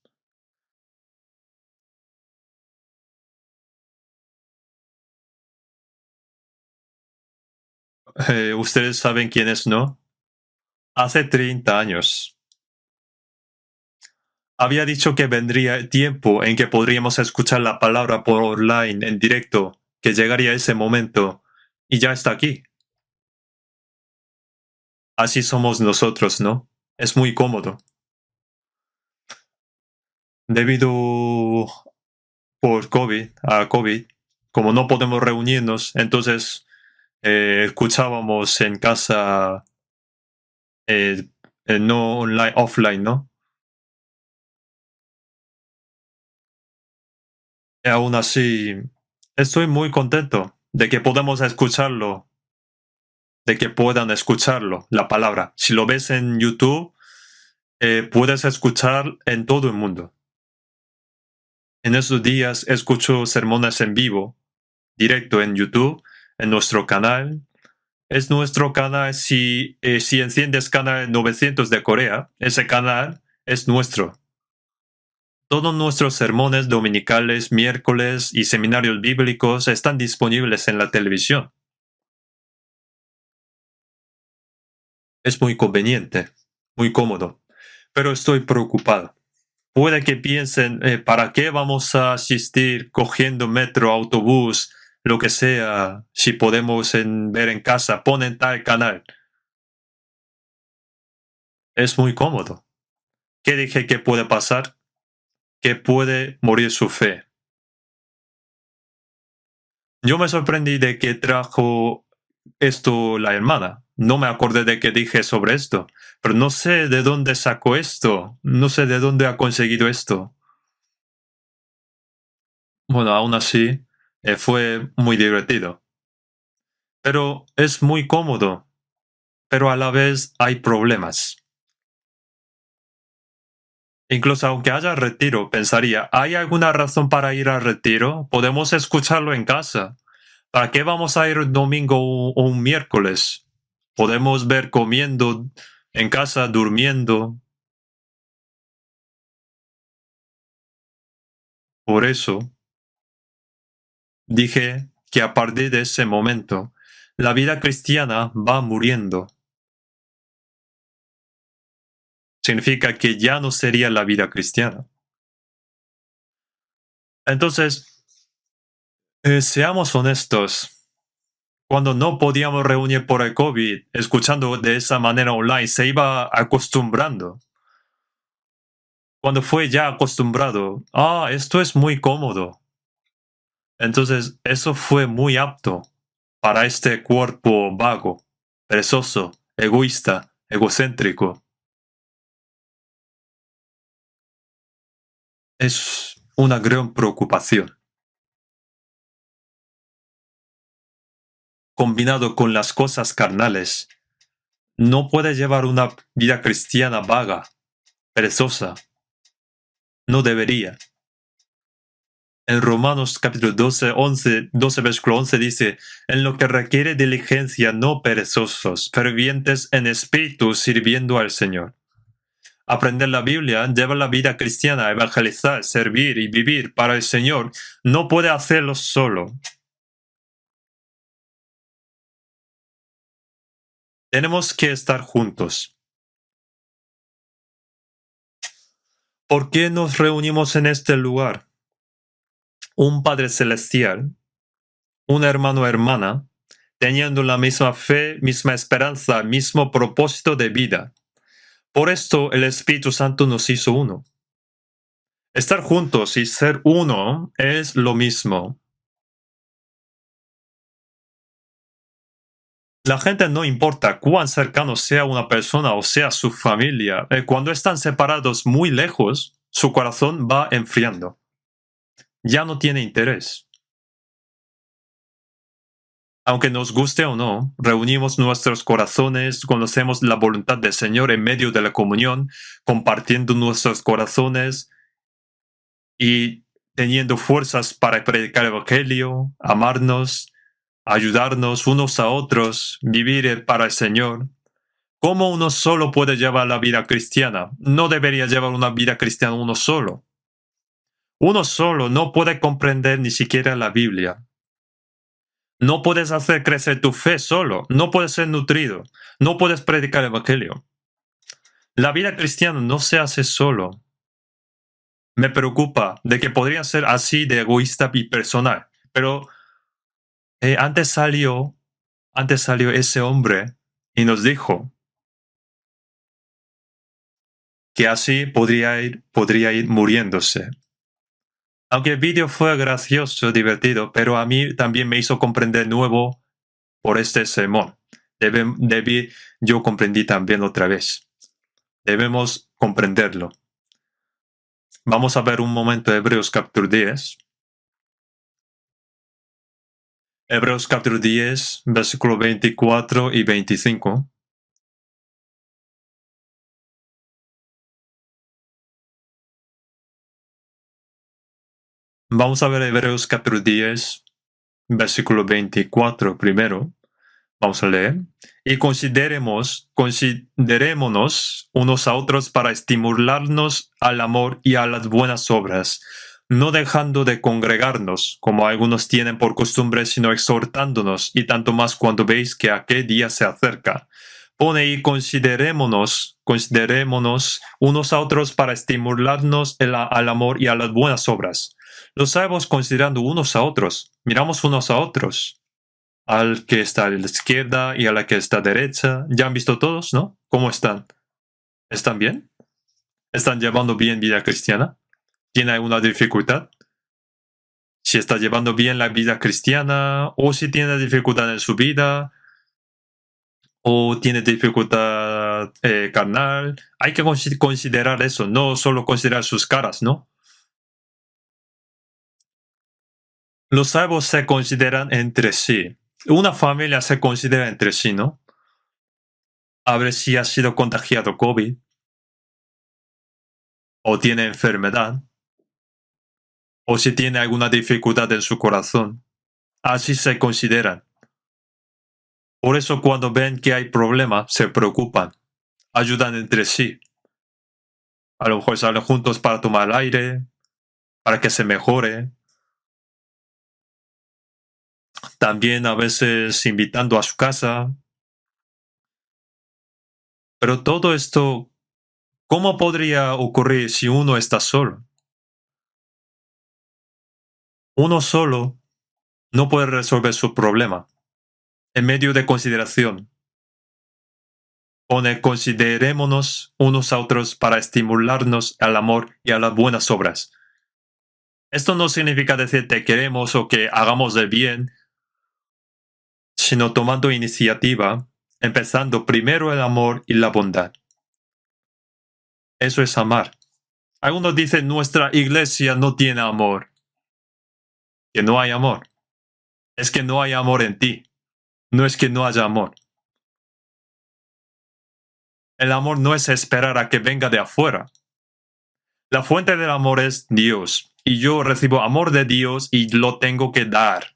Ustedes saben quién es, ¿no? Hace 30 años. Había dicho que vendría el tiempo en que podríamos escuchar la palabra por online, en directo, que llegaría ese momento, y ya está aquí. Así somos nosotros, ¿no? Es muy cómodo. Debido a COVID, como no podemos reunirnos, entonces escuchábamos en casa, eh, no online, offline, ¿no? Aún así, Estoy muy contento de que podamos escucharlo, de que puedan escucharlo, la palabra. Si lo ves en YouTube, puedes escuchar en todo el mundo. En esos días escucho sermones en vivo, directo en YouTube, en nuestro canal. Es nuestro canal, si enciendes canal 900 de Corea, ese canal es nuestro. Todos nuestros sermones dominicales, miércoles y seminarios bíblicos están disponibles en la televisión. Es muy conveniente, muy cómodo, pero estoy preocupado. Puede que piensen, ¿para qué vamos a asistir cogiendo metro, autobús, lo que sea, si podemos ver en casa? Ponen tal canal. Es muy cómodo. ¿Qué dije que puede pasar? Que puede morir su fe. Yo me sorprendí de que trajo esto la hermana. No me acordé de que dije sobre esto, pero no sé de dónde sacó esto, no sé de dónde ha conseguido esto. Bueno, aún así, fue muy divertido. Pero es muy cómodo, pero a la vez hay problemas. Incluso aunque haya retiro, pensaría, ¿hay alguna razón para ir al retiro? Podemos escucharlo en casa. ¿Para qué vamos a ir un domingo o un miércoles? Podemos ver comiendo en casa, durmiendo. Por eso dije que a partir de ese momento, la vida cristiana va muriendo. Significa que ya no sería la vida cristiana. Entonces, seamos honestos. Cuando no podíamos reunir por el COVID, escuchando de esa manera online, se iba acostumbrando. Cuando fue ya acostumbrado, esto es muy cómodo. Entonces, eso fue muy apto para este cuerpo vago, perezoso, egoísta, egocéntrico. Es una gran preocupación. Combinado con las cosas carnales, no puede llevar una vida cristiana vaga, perezosa. No debería. En Romanos capítulo 12, versículo 11 dice, en lo que requiere diligencia, no perezosos, fervientes en espíritu, sirviendo al Señor. Aprender la Biblia, llevar la vida cristiana, evangelizar, servir y vivir para el Señor, no puede hacerlo solo. Tenemos que estar juntos. ¿Por qué nos reunimos en este lugar? Un Padre Celestial, un hermano o hermana, teniendo la misma fe, misma esperanza, mismo propósito de vida. Por esto el Espíritu Santo nos hizo uno. Estar juntos y ser uno es lo mismo. La gente no importa cuán cercano sea una persona o sea su familia, cuando están separados muy lejos, su corazón va enfriando. Ya no tiene interés. Aunque nos guste o no, reunimos nuestros corazones, conocemos la voluntad del Señor en medio de la comunión, compartiendo nuestros corazones y teniendo fuerzas para predicar el Evangelio, amarnos, ayudarnos unos a otros, vivir para el Señor. ¿Cómo uno solo puede llevar la vida cristiana? No debería llevar una vida cristiana uno solo. Uno solo no puede comprender ni siquiera la Biblia. No puedes hacer crecer tu fe solo. No puedes ser nutrido. No puedes predicar el Evangelio. La vida cristiana no se hace solo. Me preocupa de que podría ser así de egoísta y personal. Pero antes salió ese hombre y nos dijo que así podría ir muriéndose. Aunque el vídeo fue gracioso, divertido, pero a mí también me hizo comprender nuevo por este sermón. Yo comprendí también otra vez. Debemos comprenderlo. Vamos a ver un momento Hebreos capítulo 10. Hebreos capítulo 10, versículo 24 y 25. Vamos a ver Hebreos capítulo 10, versículo 24 primero. Vamos a leer. Y considerémonos unos a otros para estimularnos al amor y a las buenas obras, no dejando de congregarnos, como algunos tienen por costumbre, sino exhortándonos, y tanto más cuando veis que aquel día se acerca. Pone y considerémonos unos a otros para estimularnos al amor y a las buenas obras. Lo sabemos considerando unos a otros. Miramos unos a otros, al que está a la izquierda y a la que está a la derecha. Ya han visto todos, ¿no? ¿Cómo están? ¿Están bien? ¿Están llevando bien vida cristiana? ¿Tiene alguna dificultad? Si está llevando bien la vida cristiana, o si tiene dificultad en su vida, o tiene dificultad carnal, hay que considerar eso, no solo considerar sus caras, ¿no? Los salvos se consideran entre sí. Una familia se considera entre sí, ¿no? A ver si ha sido contagiado COVID o tiene enfermedad o si tiene alguna dificultad en su corazón. Así se consideran. Por eso cuando ven que hay problemas, se preocupan, ayudan entre sí. A lo mejor salen juntos para tomar aire, para que se mejore. También a veces invitando a su casa. Pero todo esto, ¿cómo podría ocurrir si uno está solo? Uno solo no puede resolver su problema. En medio de consideración, pone considerémonos unos a otros para estimularnos al amor y a las buenas obras. Esto no significa decir te queremos o que hagamos el bien, sino tomando iniciativa, empezando primero el amor y la bondad. Eso es amar. Algunos dicen nuestra iglesia no tiene amor, que no hay amor. Es que no hay amor en ti, no es que no haya amor. El amor no es esperar a que venga de afuera. La fuente del amor es Dios, y yo recibo amor de Dios y lo tengo que dar.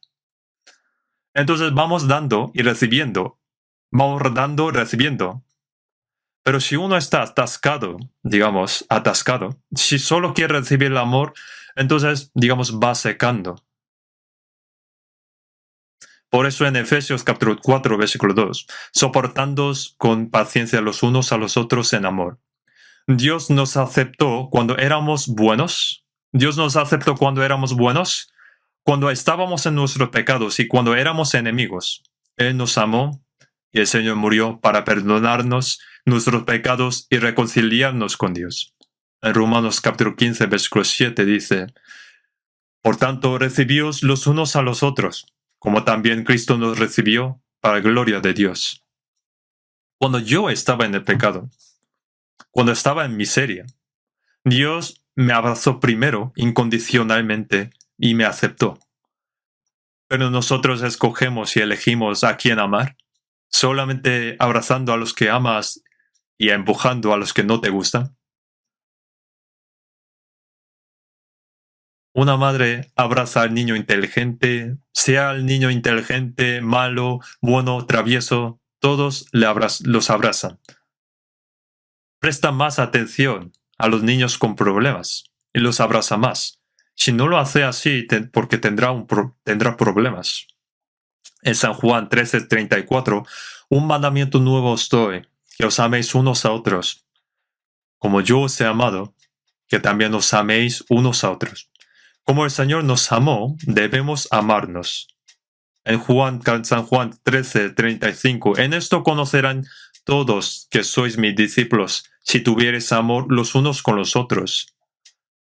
Entonces vamos dando y recibiendo. Vamos dando y recibiendo. Pero si uno está atascado, digamos, atascado, si solo quiere recibir el amor, entonces, digamos, va secando. Por eso en Efesios capítulo 4, versículo 2, soportándoos con paciencia los unos a los otros en amor. Dios nos aceptó cuando éramos buenos. Dios nos aceptó cuando éramos buenos, cuando estábamos en nuestros pecados y cuando éramos enemigos. Él nos amó y el Señor murió para perdonarnos nuestros pecados y reconciliarnos con Dios. En Romanos capítulo 15, versículo 7 dice, por tanto, recibíos los unos a los otros, como también Cristo nos recibió para gloria de Dios. Cuando yo estaba en el pecado, cuando estaba en miseria, Dios me abrazó primero incondicionalmente y me aceptó. Pero nosotros escogemos y elegimos a quién amar, solamente abrazando a los que amas y empujando a los que no te gustan. Una madre abraza al niño inteligente, sea el niño inteligente, malo, bueno, travieso, todos los abrazan. Presta más atención a los niños con problemas y los abraza más. Si no lo hace así, porque tendrá problemas. En San Juan 13:34, un mandamiento nuevo os doy, que os améis unos a otros. Como yo os he amado, que también os améis unos a otros. Como el Señor nos amó, debemos amarnos. En San Juan 13:35, en esto conocerán todos que sois mis discípulos, si tuviereis amor los unos con los otros.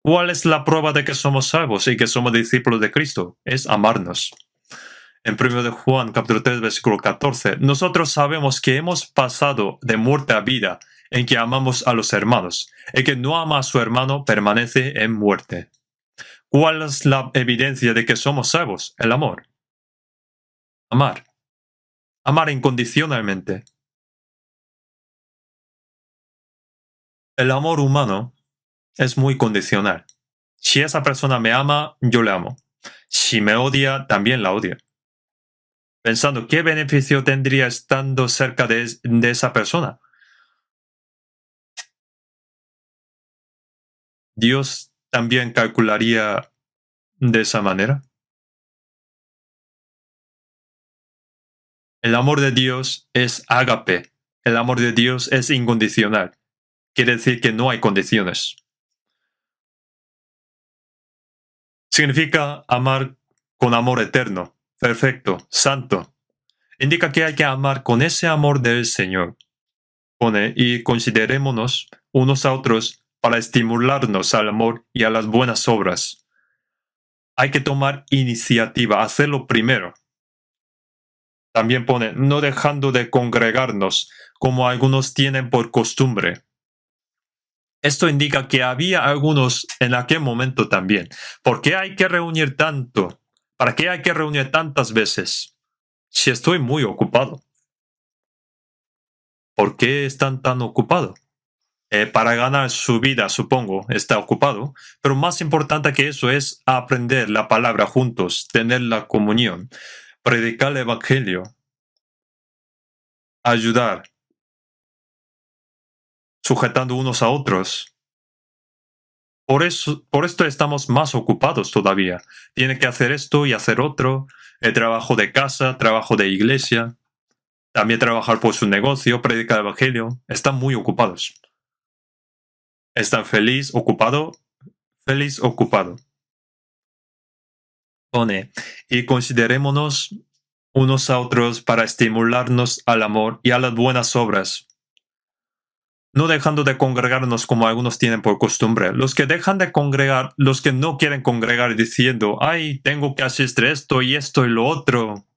¿Cuál es la prueba de que somos salvos y que somos discípulos de Cristo? Es amarnos. En 1 de Juan, capítulo 3, versículo 14, nosotros sabemos que hemos pasado de muerte a vida en que amamos a los hermanos. El que no ama a su hermano permanece en muerte. ¿Cuál es la evidencia de que somos salvos? El amor. Amar. Amar incondicionalmente. El amor humano es muy condicional. Si esa persona me ama, yo le amo. Si me odia, también la odio. Pensando, ¿qué beneficio tendría estando cerca de esa persona? ¿Dios también calcularía de esa manera? El amor de Dios es ágape. El amor de Dios es incondicional. Quiere decir que no hay condiciones. Significa amar con amor eterno, perfecto, santo. Indica que hay que amar con ese amor del Señor. Pone, y considerémonos unos a otros para estimularnos al amor y a las buenas obras. Hay que tomar iniciativa, hacerlo primero. También pone, no dejando de congregarnos, como algunos tienen por costumbre. Esto indica que había algunos en aquel momento también. ¿Por qué hay que reunir tanto? ¿Para qué hay que reunir tantas veces? Si estoy muy ocupado. ¿Por qué están tan ocupados? Para ganar su vida, supongo, está ocupado. Pero más importante que eso es aprender la palabra juntos, tener la comunión, predicar el evangelio, ayudar, sujetando unos a otros. Por esto estamos más ocupados todavía. Tiene que hacer esto y hacer otro. El trabajo de casa, trabajo de iglesia. También trabajar por su negocio, predicar el evangelio. Están muy ocupados. Están feliz, ocupado. Pone, y considerémonos unos a otros para estimularnos al amor y a las buenas obras, no dejando de congregarnos como algunos tienen por costumbre. Los que dejan de congregar, los que no quieren congregar diciendo, ay, tengo que asistir esto y lo otro,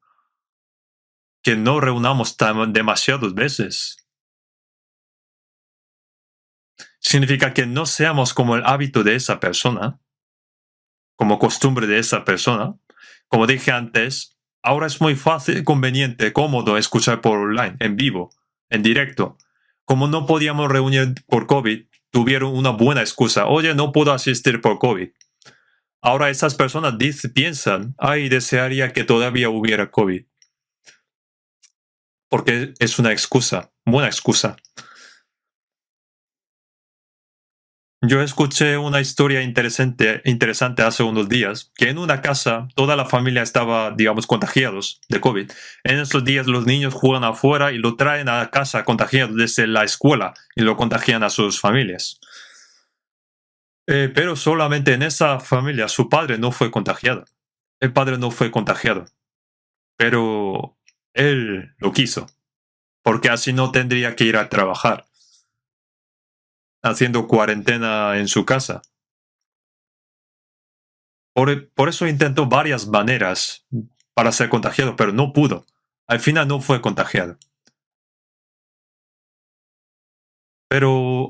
que no reunamos demasiadas veces. Significa que no seamos como el hábito de esa persona, como costumbre de esa persona. Como dije antes, ahora es muy fácil, conveniente, cómodo escuchar por online, en vivo, en directo. Como no podíamos reunir por COVID, tuvieron una buena excusa. Oye, no puedo asistir por COVID. Ahora esas personas piensan, ay, desearía que todavía hubiera COVID. Porque es una excusa, buena excusa. Yo escuché una historia interesante hace unos días, que en una casa toda la familia estaba, digamos, contagiados de COVID. En estos días los niños juegan afuera y lo traen a casa contagiados desde la escuela y lo contagian a sus familias. Pero solamente en esa familia su padre no fue contagiado. El padre no fue contagiado, pero él lo quiso, porque así no tendría que ir a trabajar, haciendo cuarentena en su casa. Por eso intentó varias maneras para ser contagiado, pero no pudo. Al final no fue contagiado. Pero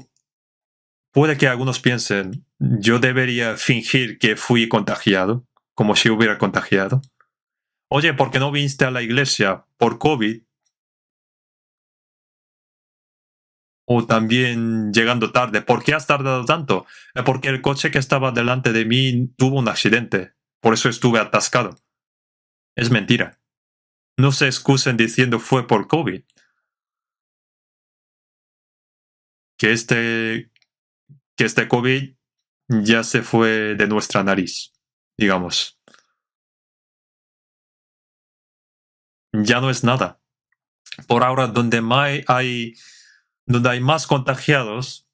puede que algunos piensen, yo debería fingir que fui contagiado, como si hubiera contagiado. Oye, ¿por qué no viniste a la iglesia por COVID? O también llegando tarde. ¿Por qué has tardado tanto? Porque el coche que estaba delante de mí tuvo un accidente. Por eso estuve atascado. Es mentira. No se excusen diciendo fue por COVID. Que este COVID ya se fue de nuestra nariz, digamos. Ya no es nada. Por ahora, donde hay más contagiados,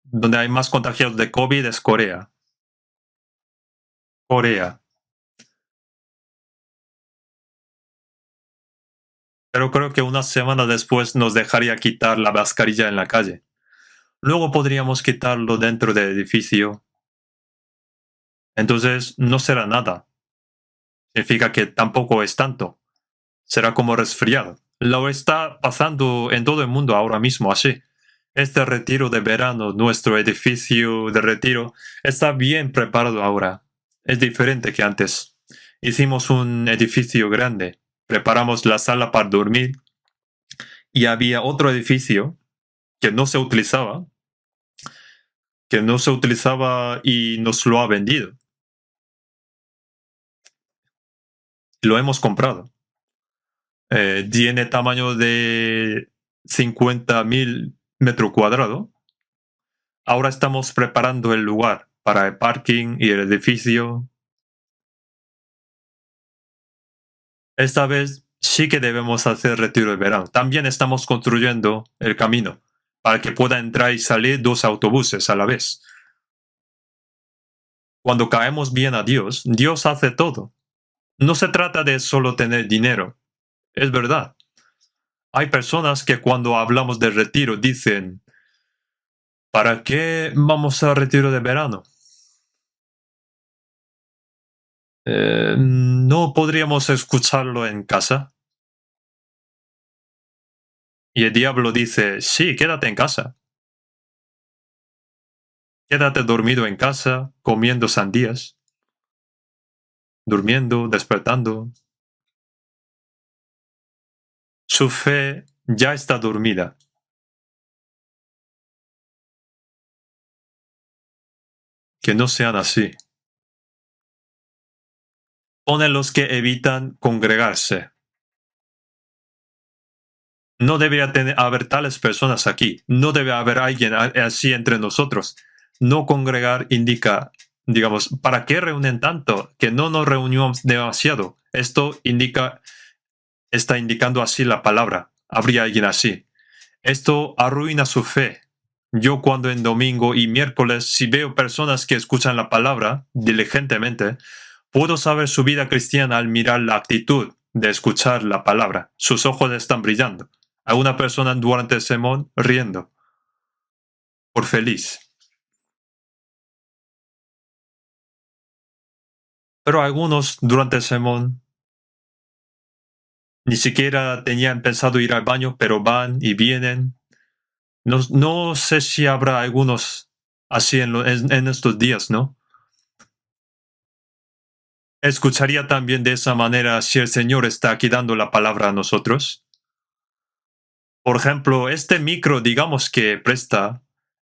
donde hay más contagiados de COVID es Corea. Corea. Pero creo que una semana después nos dejaría quitar la mascarilla en la calle. Luego podríamos quitarlo dentro del edificio. Entonces no será nada. Significa que tampoco es tanto. Será como resfriado. Lo está pasando en todo el mundo ahora mismo así. Este retiro de verano, nuestro edificio de retiro, está bien preparado ahora. Es diferente que antes. Hicimos un edificio grande. preparamos la sala para dormir y había otro edificio que no se utilizaba, y nos lo ha vendido. Lo hemos comprado. Tiene tamaño de 50.000 metros cuadrados. Ahora estamos preparando el lugar para el parking y el edificio. Esta vez sí que debemos hacer retiro de verano. También estamos construyendo el camino para que pueda entrar y salir 2 autobuses a la vez. Cuando caemos bien a Dios, Dios hace todo. No se trata de solo tener dinero. Es verdad. Hay personas que cuando hablamos de retiro dicen, ¿para qué vamos a retiro de verano? ¿No podríamos escucharlo en casa? Y el diablo dice, sí, quédate en casa. Quédate dormido en casa, comiendo sandías, durmiendo, despertando. Su fe ya está dormida. Que no sean así. Pone los que evitan congregarse. No debería haber tales personas aquí. No debe haber alguien así entre nosotros. No congregar indica, digamos, ¿para qué reúnen tanto? Que no nos reunimos demasiado. Esto está indicando así la palabra. Habría alguien así. Esto arruina su fe. Yo cuando en domingo y miércoles, si veo personas que escuchan la palabra diligentemente, puedo saber su vida cristiana al mirar la actitud de escuchar la palabra. Sus ojos están brillando. A una persona durante el sermón riendo, por feliz. Pero algunos durante el sermón ni siquiera tenían pensado ir al baño, pero van y vienen. No sé si habrá algunos así en estos días, ¿no? ¿Escucharía también de esa manera si el Señor está aquí dando la palabra a nosotros? Por ejemplo, este micro, digamos que presta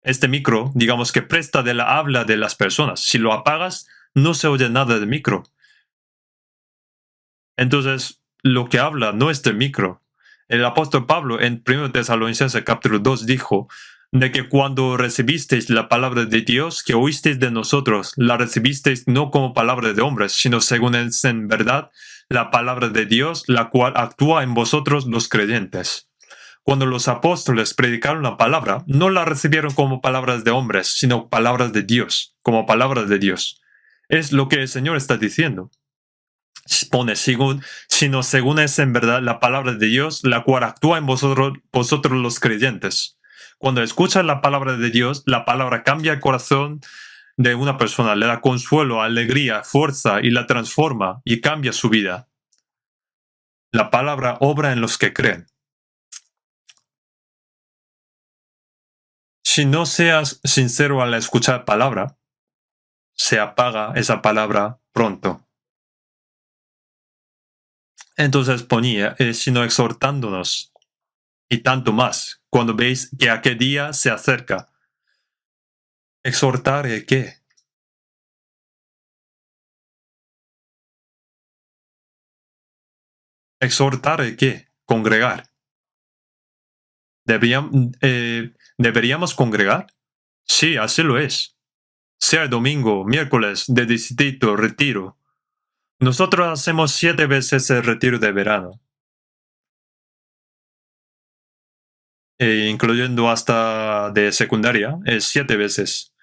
de la habla de las personas. Si lo apagas, no se oye nada del micro. Entonces, lo que habla no es del micro. El apóstol Pablo en 1 Tesalonicenses capítulo 2 dijo de que cuando recibisteis la palabra de Dios que oísteis de nosotros, la recibisteis no como palabra de hombres, sino según es en verdad la palabra de Dios, la cual actúa en vosotros los creyentes. Cuando los apóstoles predicaron la palabra, no la recibieron como palabras de hombres, sino palabras de Dios, como palabras de Dios. Es lo que el Señor está diciendo. Pone, sino según es en verdad la palabra de Dios, la cual actúa en vosotros los creyentes. Cuando escuchan la palabra de Dios, la palabra cambia el corazón de una persona, le da consuelo, alegría, fuerza y la transforma y cambia su vida. La palabra obra en los que creen. Si no seas sincero al escuchar palabra, se apaga esa palabra pronto. Entonces ponía, sino exhortándonos, y tanto más, cuando veis que aquel día se acerca. ¿Exhortar el qué? ¿Exhortar el qué? Congregar. ¿Deberíamos congregar? Sí, así lo es. Sea el domingo, miércoles, de distrito, retiro. Nosotros hacemos 7 veces el retiro de verano, incluyendo hasta de secundaria, 7 veces.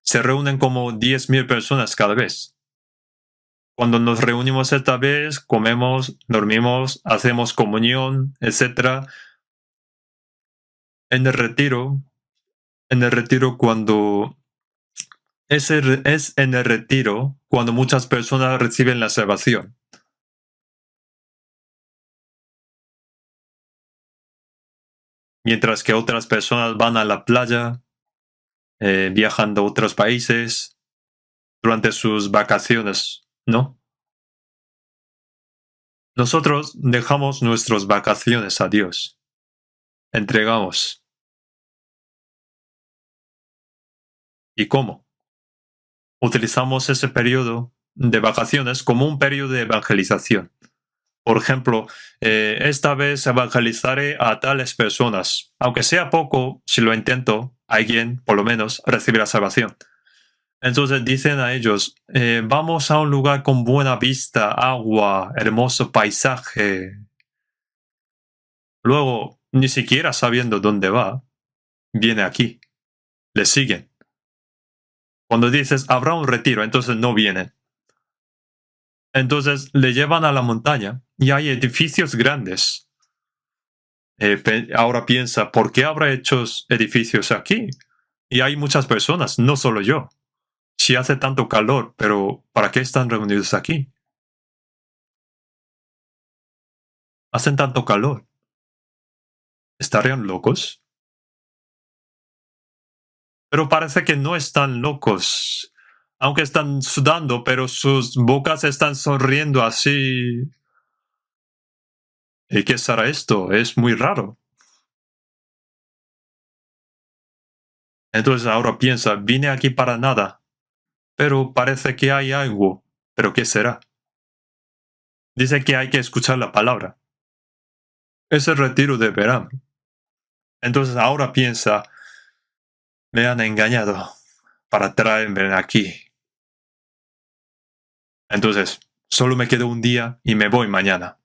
Se reúnen como 10.000 personas cada vez. Cuando nos reunimos esta vez, comemos, dormimos, hacemos comunión, etc. En el retiro, cuando es en el retiro cuando muchas personas reciben la salvación. Mientras que otras personas van a la playa, viajan a otros países durante sus vacaciones, ¿no? Nosotros dejamos nuestras vacaciones a Dios. Entregamos. ¿Y cómo? Utilizamos ese periodo de vacaciones como un periodo de evangelización. Por ejemplo, esta vez evangelizaré a tales personas. Aunque sea poco, si lo intento, alguien, por lo menos, recibirá salvación. Entonces dicen a ellos, vamos a un lugar con buena vista, agua, hermoso paisaje. Luego, ni siquiera sabiendo dónde va, viene aquí. Le siguen. Cuando dices, habrá un retiro, entonces no vienen. Entonces le llevan a la montaña y hay edificios grandes. Ahora piensa, ¿por qué habrá hechos edificios aquí? Y hay muchas personas, no solo yo. Si hace tanto calor, pero ¿para qué están reunidos aquí? Hacen tanto calor. ¿Estarían locos? Pero parece que no están locos. Aunque están sudando, pero sus bocas están sonriendo así. ¿Y qué será esto? Es muy raro. Entonces ahora piensa, vine aquí para nada. Pero parece que hay algo. ¿Pero qué será? Dice que hay que escuchar la palabra. Es el retiro de verano. Entonces ahora piensa, me han engañado para traerme aquí. Entonces, solo me quedo un día y me voy mañana.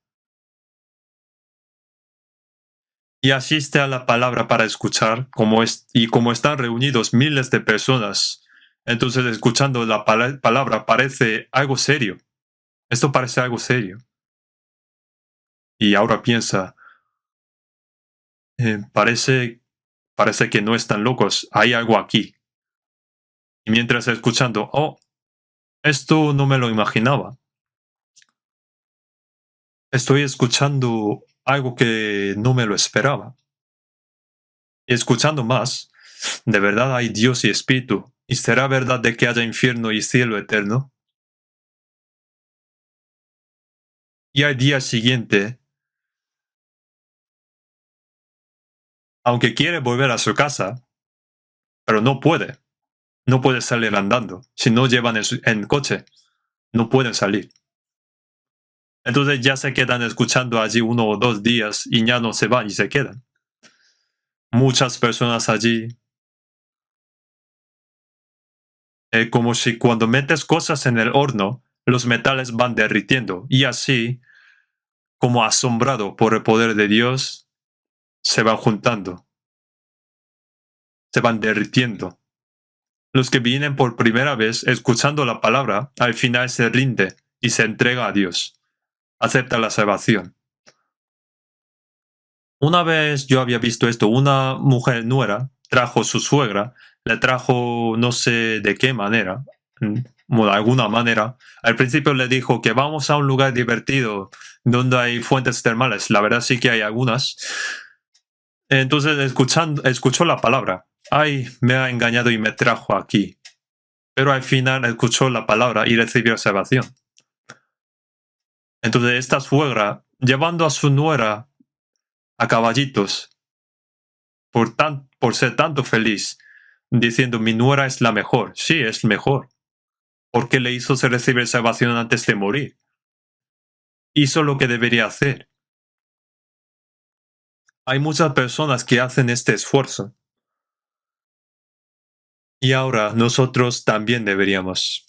Y asiste a la palabra para escuchar, y como están reunidos miles de personas, entonces escuchando la palabra parece algo serio. Esto parece algo serio. Y ahora piensa, parece que no están locos, hay algo aquí. Y mientras escuchando, oh, esto no me lo imaginaba. Estoy escuchando algo que no me lo esperaba. Y escuchando más, de verdad hay Dios y Espíritu. ¿Y será verdad de que haya infierno y cielo eterno? Y al día siguiente, aunque quiere volver a su casa, pero no puede. No puede salir andando. Si no llevan en coche, no pueden salir. Entonces ya se quedan escuchando allí 1 o 2 días y ya no se van y se quedan. Muchas personas allí, como si cuando metes cosas en el horno, los metales van derritiendo y así, como asombrado por el poder de Dios, se van juntando, se van derritiendo. Los que vienen por primera vez escuchando la palabra, al final se rinde y se entrega a Dios. Acepta la salvación. Una vez yo había visto esto, una mujer nuera trajo su suegra, le trajo no sé de qué manera, de alguna manera. Al principio le dijo que vamos a un lugar divertido donde hay fuentes termales. La verdad sí que hay algunas. Entonces escuchó la palabra. Ay, me ha engañado y me trajo aquí. Pero al final escuchó la palabra y recibió salvación. Entonces esta suegra, llevando a su nuera a caballitos, por ser tanto feliz, diciendo mi nuera es la mejor. Sí, es mejor. Porque le hizo recibir salvación antes de morir. Hizo lo que debería hacer. Hay muchas personas que hacen este esfuerzo. Y ahora nosotros también deberíamos.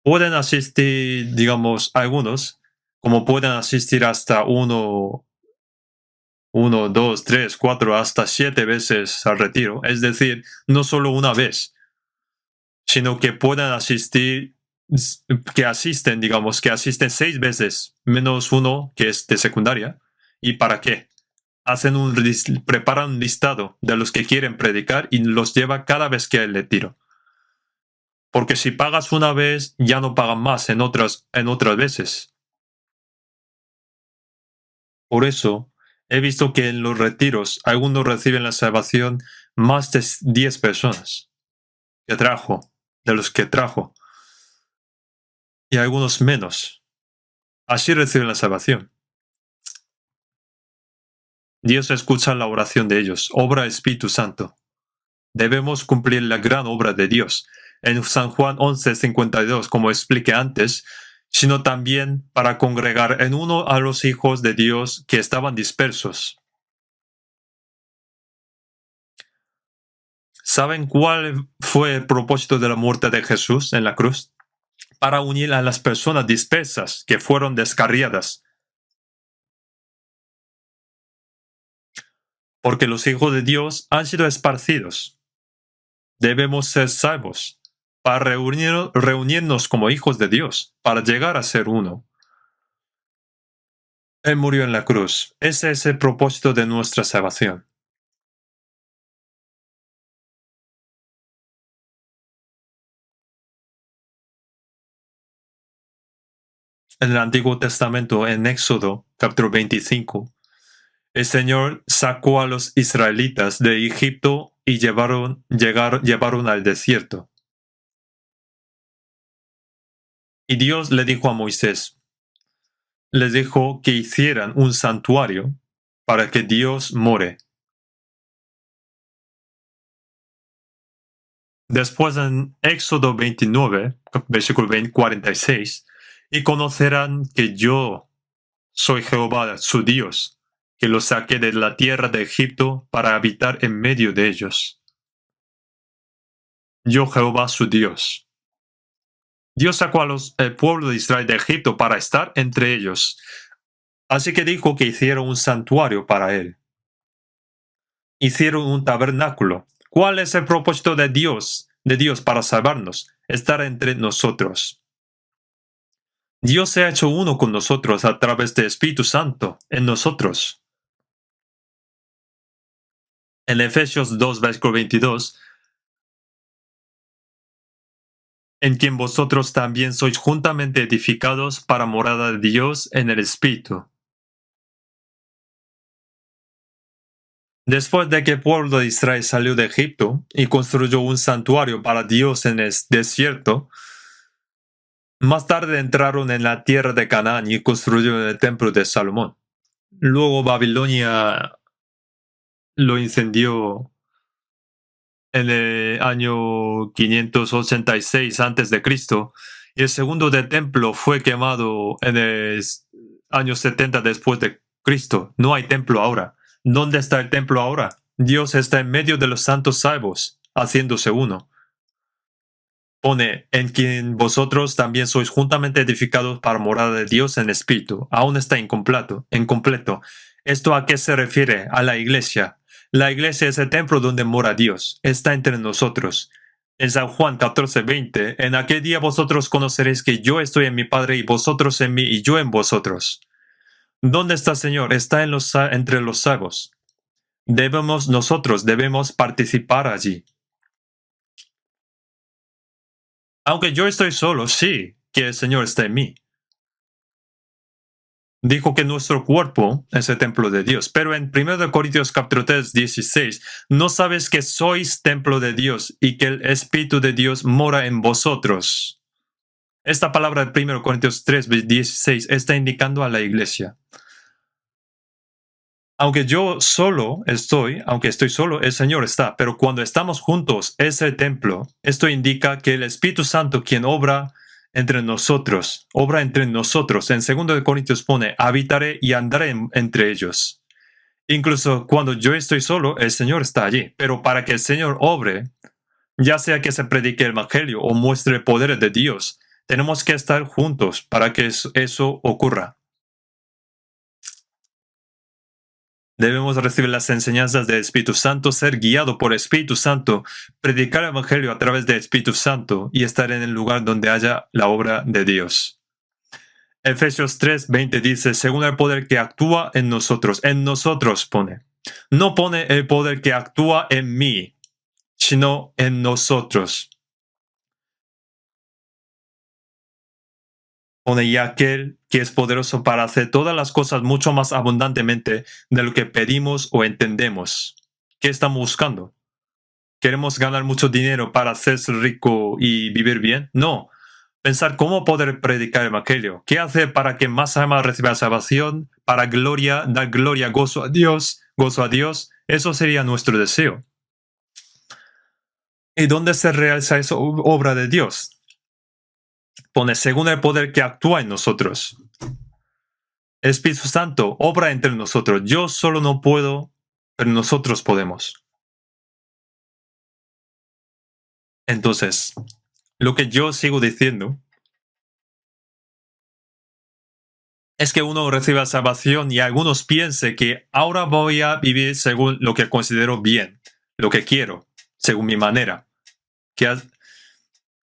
Pueden asistir, digamos, algunos, como pueden asistir hasta 1, 2, 3, 4, hasta 7 veces al retiro. Es decir, no solo una vez, sino que puedan asistir, que asisten, digamos, que asisten 6 veces, menos uno que es de secundaria. ¿Y para qué? Preparan un listado de los que quieren predicar y los lleva cada vez que hay retiro. Porque si pagas una vez, ya no pagan más en otras veces. Por eso, he visto que en los retiros, algunos reciben la salvación más de 10 personas que trajo, de los que trajo, y algunos menos. Así reciben la salvación. Dios escucha la oración de ellos, obra Espíritu Santo. Debemos cumplir la gran obra de Dios. En San Juan 11:52, como expliqué antes, sino también para congregar en uno a los hijos de Dios que estaban dispersos. ¿Saben cuál fue el propósito de la muerte de Jesús en la cruz? Para unir a las personas dispersas que fueron descarriadas. Porque los hijos de Dios han sido esparcidos. Debemos ser salvos para reunirnos como hijos de Dios, para llegar a ser uno. Él murió en la cruz. Ese es el propósito de nuestra salvación. En el Antiguo Testamento, en Éxodo, capítulo 25, el Señor sacó a los israelitas de Egipto y llevaron al desierto. Y Dios le dijo a Moisés, les dijo que hicieran un santuario para que Dios more. Después en Éxodo 29, versículo 46, y conocerán que yo soy Jehová su Dios, que los saqué de la tierra de Egipto para habitar en medio de ellos. Yo Jehová su Dios. Dios sacó al pueblo de Israel de Egipto para estar entre ellos. Así que dijo que hicieron un santuario para él. Hicieron un tabernáculo. ¿Cuál es el propósito de Dios para salvarnos? Estar entre nosotros. Dios se ha hecho uno con nosotros a través del Espíritu Santo en nosotros. En Efesios 2, versículo 22, en quien vosotros también sois juntamente edificados para morada de Dios en el Espíritu. Después de que el pueblo de Israel salió de Egipto y construyó un santuario para Dios en el desierto, más tarde entraron en la tierra de Canaán y construyeron el templo de Salomón. Luego Babilonia lo incendió en el año 586 a.C. y el segundo del templo fue quemado en el año 70 después de Cristo. No hay templo ahora. ¿Dónde está el templo ahora? Dios está en medio de los santos salvos, haciéndose uno. Pone, en quien vosotros también sois juntamente edificados para morada de Dios en espíritu. Aún está incompleto. ¿Esto a qué se refiere? A la iglesia. La iglesia es el templo donde mora Dios. Está entre nosotros. En San Juan 14:20, en aquel día vosotros conoceréis que yo estoy en mi Padre y vosotros en mí y yo en vosotros. ¿Dónde está el Señor? Está entre los salvos. Nosotros debemos participar allí. Aunque yo estoy solo, sí, que el Señor está en mí. Dijo que nuestro cuerpo es el templo de Dios, pero en 1 Corintios capítulo 3, 16, ¿no sabes que sois templo de Dios y que el Espíritu de Dios mora en vosotros? Esta palabra de 1 Corintios 3, 16 está indicando a la iglesia. Aunque estoy solo, el Señor está, pero cuando estamos juntos es el templo. Esto indica que el Espíritu Santo, quien obra entre nosotros. En 2 Corintios pone, habitaré y andaré entre ellos. Incluso cuando yo estoy solo, el Señor está allí. Pero para que el Señor obre, ya sea que se predique el Evangelio o muestre el poder de Dios, tenemos que estar juntos para que eso ocurra. Debemos recibir las enseñanzas del Espíritu Santo, ser guiado por el Espíritu Santo, predicar el Evangelio a través del Espíritu Santo y estar en el lugar donde haya la obra de Dios. Efesios 3:20 dice, según el poder que actúa en nosotros pone. No pone el poder que actúa en mí, sino en nosotros. Pone y aquel que es poderoso para hacer todas las cosas mucho más abundantemente de lo que pedimos o entendemos. ¿Qué estamos buscando? ¿Queremos ganar mucho dinero para hacerse rico y vivir bien? No. pensar cómo poder predicar el Evangelio. ¿Qué hacer para que más almas reciban salvación? Para gloria, dar gloria, gozo a Dios, gozo a Dios. Eso sería nuestro deseo. ¿Y dónde se realiza esa obra de Dios? Pone según el poder que actúa en nosotros. El Espíritu Santo obra entre nosotros. Yo solo no puedo, pero nosotros podemos. Entonces, lo que yo sigo diciendo es que uno reciba salvación y algunos piensen que ahora voy a vivir según lo que considero bien, lo que quiero, según mi manera.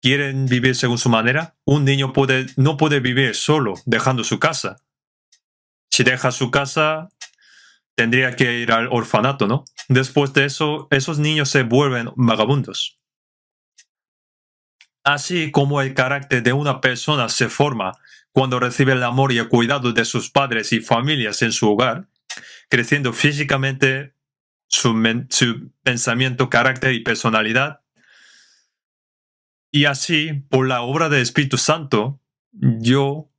¿Quieren vivir según su manera? Un niño no puede vivir solo, dejando su casa. Si deja su casa, tendría que ir al orfanato, ¿no? Después de eso, esos niños se vuelven vagabundos. Así como el carácter de una persona se forma cuando recibe el amor y el cuidado de sus padres y familias en su hogar, creciendo físicamente su pensamiento, carácter y personalidad. Y así, por la obra del Espíritu Santo, yo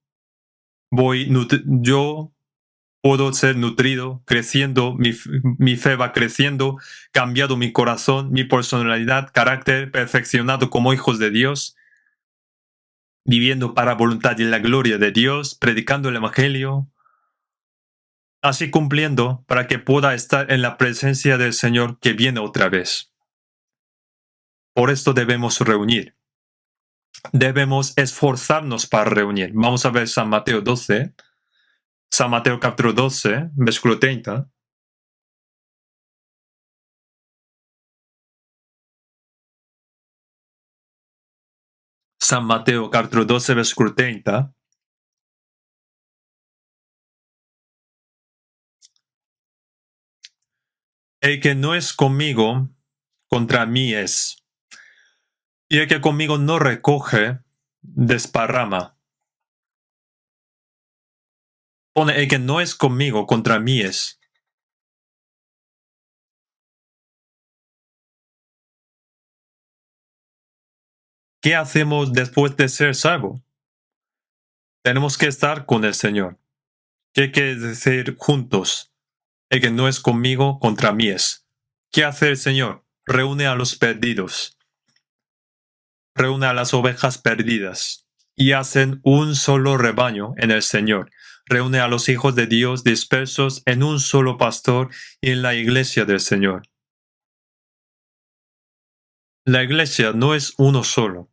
puedo ser nutrido, creciendo, mi fe va creciendo, cambiado mi corazón, mi personalidad, carácter, perfeccionado como hijos de Dios, viviendo para voluntad y la gloria de Dios, predicando el Evangelio, así cumpliendo para que pueda estar en la presencia del Señor que viene otra vez. Por esto debemos reunir. Debemos esforzarnos para reunir. Vamos a ver San Mateo 12. San Mateo capítulo 12, versículo 30. San Mateo capítulo 12, versículo 30. El que no es conmigo, contra mí es. Y el que conmigo no recoge, desparrama. Pone, el que no es conmigo, contra mí es. ¿Qué hacemos después de ser salvo? Tenemos que estar con el Señor. ¿Qué quiere decir juntos? El que no es conmigo, contra mí es. ¿Qué hace el Señor? Reúne a los perdidos. Reúne a las ovejas perdidas. Y hacen un solo rebaño en el Señor. Reúne a los hijos de Dios dispersos en un solo pastor y en la iglesia del Señor. La iglesia no es uno solo.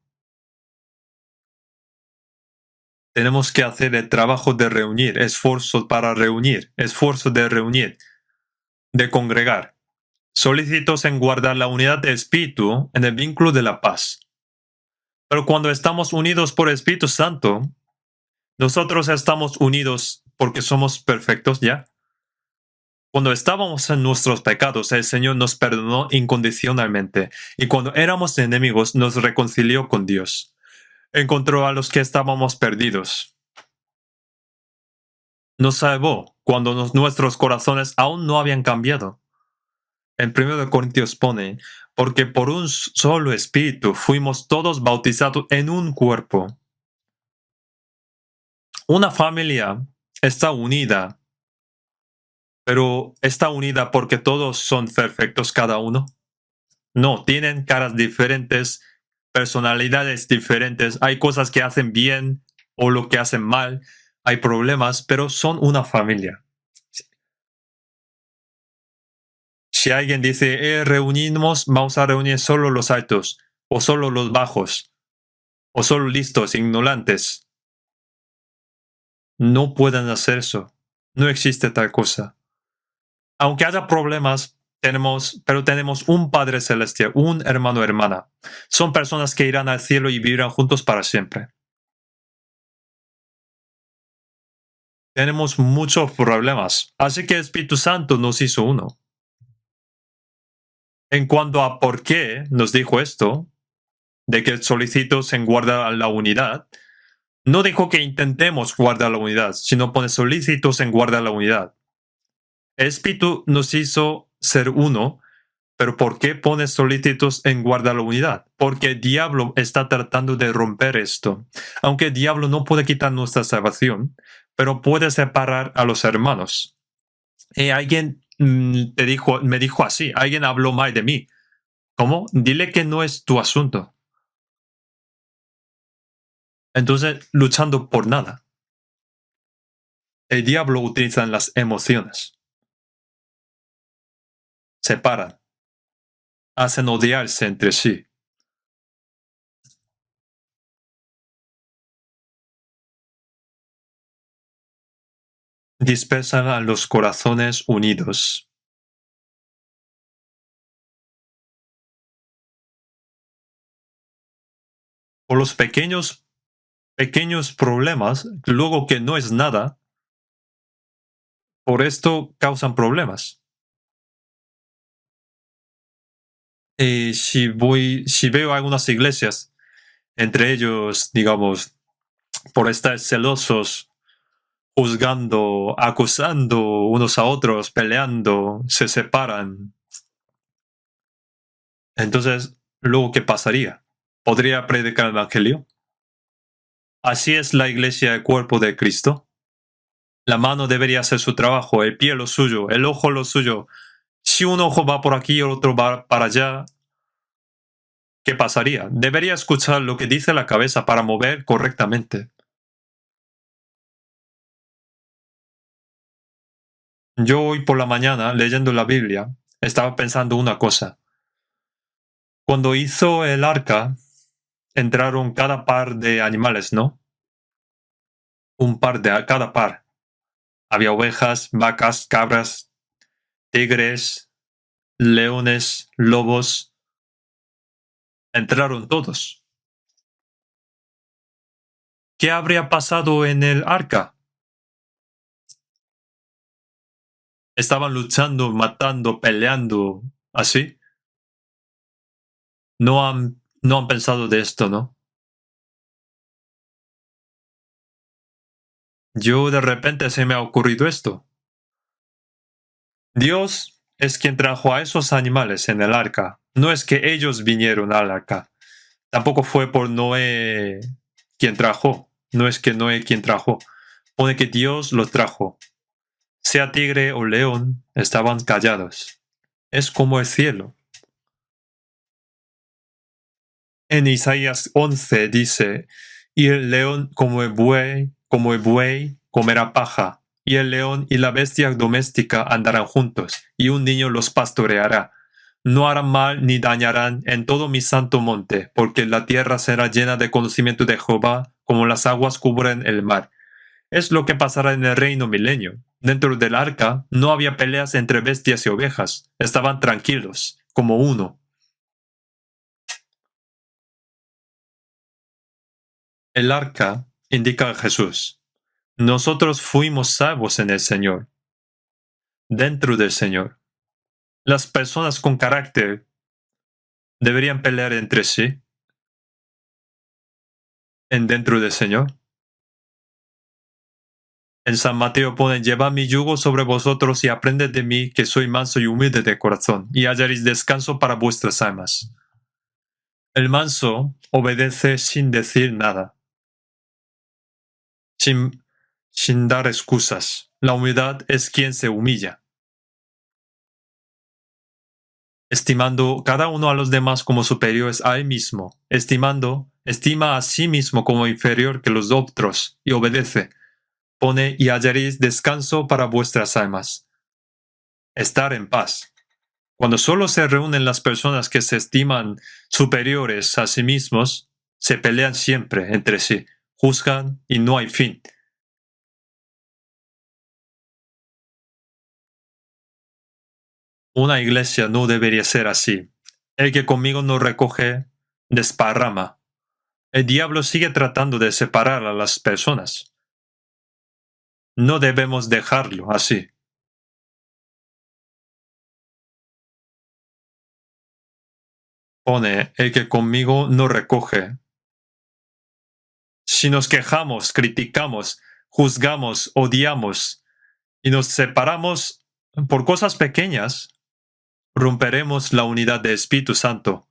Tenemos que hacer el trabajo de reunir, esfuerzo para reunir, esfuerzo de reunir, de congregar. Solícitos en guardar la unidad de espíritu en el vínculo de la paz. Pero cuando estamos unidos por el Espíritu Santo, nosotros estamos unidos porque somos perfectos ya. Cuando estábamos en nuestros pecados, el Señor nos perdonó incondicionalmente, y cuando éramos enemigos, nos reconcilió con Dios. Encontró a los que estábamos perdidos. Nos salvó cuando nuestros corazones aún no habían cambiado. En 1 Corintios pone, porque por un solo espíritu fuimos todos bautizados en un cuerpo. Una familia está unida, pero ¿está unida porque todos son perfectos cada uno? No, tienen caras diferentes, personalidades diferentes, hay cosas que hacen bien o lo que hacen mal, hay problemas, pero son una familia. Si alguien dice, reunimos, vamos a reunir solo los altos, o solo los bajos, o solo listos, ignorantes, no pueden hacer eso. No existe tal cosa. Aunque haya problemas, tenemos un Padre Celestial, un hermano o hermana. Son personas que irán al cielo y vivirán juntos para siempre. Tenemos muchos problemas, así que el Espíritu Santo nos hizo uno. En cuanto a por qué nos dijo esto, de que solicitos en guardar la unidad, no dijo que intentemos guardar la unidad, sino pone solícitos en guardar la unidad. El Espíritu nos hizo ser uno Pero ¿por qué pone solícitos en guardar la unidad? Porque el diablo está tratando de romper esto. Aunque el diablo no puede quitar nuestra salvación, pero puede separar a los hermanos. Y alguien me dijo así, alguien habló mal de mí. ¿Cómo? Dile que no es tu asunto. Entonces, luchando por nada. El diablo utiliza las emociones. Separan. Hacen odiarse entre sí. Dispersan a los corazones unidos. Por los pequeños problemas, luego que no es nada, por esto causan problemas. Si veo algunas iglesias, entre ellos, digamos, por estar celosos, juzgando, acusando unos a otros, peleando, se separan. Entonces, luego, ¿qué pasaría? ¿Podría predicar el evangelio? Así es la iglesia, el cuerpo de Cristo. La mano debería hacer su trabajo, el pie lo suyo, el ojo lo suyo. Si un ojo va por aquí y el otro va para allá, ¿qué pasaría? Debería escuchar lo que dice la cabeza para mover correctamente. Yo hoy por la mañana, leyendo la Biblia, estaba pensando una cosa. Cuando hizo el arca, entraron cada par de animales, ¿no? Un par de cada par. Había ovejas, vacas, cabras, tigres, leones, lobos. Entraron todos. ¿Qué habría pasado en el arca? Estaban luchando, matando, peleando, así. No han pensado de esto, ¿no? Yo de repente se me ha ocurrido esto. Dios es quien trajo a esos animales en el arca. No es que ellos vinieron al arca. Tampoco fue por Noé quien trajo. No es que Noé quien trajo. Pone que Dios los trajo. Sea tigre o león, estaban callados. Es como el cielo. En Isaías 11 dice, y el león como el buey comerá paja, y el león y la bestia doméstica andarán juntos, y un niño los pastoreará. No harán mal ni dañarán en todo mi santo monte, porque la tierra será llena de conocimiento de Jehová, como las aguas cubren el mar. Es lo que pasará en el reino milenio. Dentro del arca no había peleas entre bestias y ovejas, estaban tranquilos, como uno. El arca indica a Jesús. Nosotros fuimos salvos en el Señor, dentro del Señor. Las personas con carácter deberían pelear entre sí en dentro del Señor. En San Mateo pone, llevad mi yugo sobre vosotros y aprended de mí, que soy manso y humilde de corazón, y hallaréis descanso para vuestras almas. El manso obedece sin decir nada, sin dar excusas. La humildad es quien se humilla, estimando cada uno a los demás como superiores a él mismo, estima a sí mismo como inferior que los otros, y obedece. Pone, y hallaréis descanso para vuestras almas. Estar en paz. Cuando solo se reúnen las personas que se estiman superiores a sí mismos, se pelean siempre entre sí, juzgan y no hay fin. Una iglesia no debería ser así. El que conmigo no recoge, desparrama. El diablo sigue tratando de separar a las personas. No debemos dejarlo así. Pone, el que conmigo no recoge. Si nos quejamos, criticamos, juzgamos, odiamos y nos separamos por cosas pequeñas, romperemos la unidad del Espíritu Santo,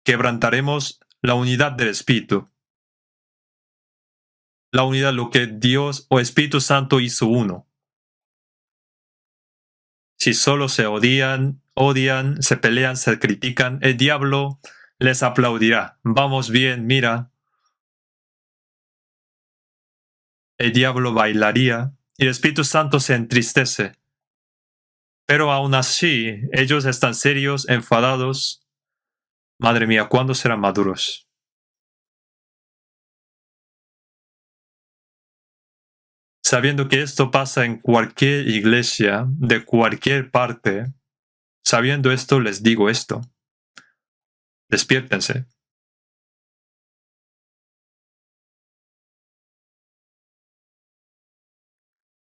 quebrantaremos la unidad del Espíritu. La unidad, lo que Dios o Espíritu Santo hizo uno. Si solo se odian, se pelean, se critican, el diablo les aplaudirá. Vamos bien, mira. El diablo bailaría y el Espíritu Santo se entristece. Pero aún así, ellos están serios, enfadados. Madre mía, ¿cuándo serán maduros? Sabiendo que esto pasa en cualquier iglesia, de cualquier parte, sabiendo esto, les digo esto. Despiértense.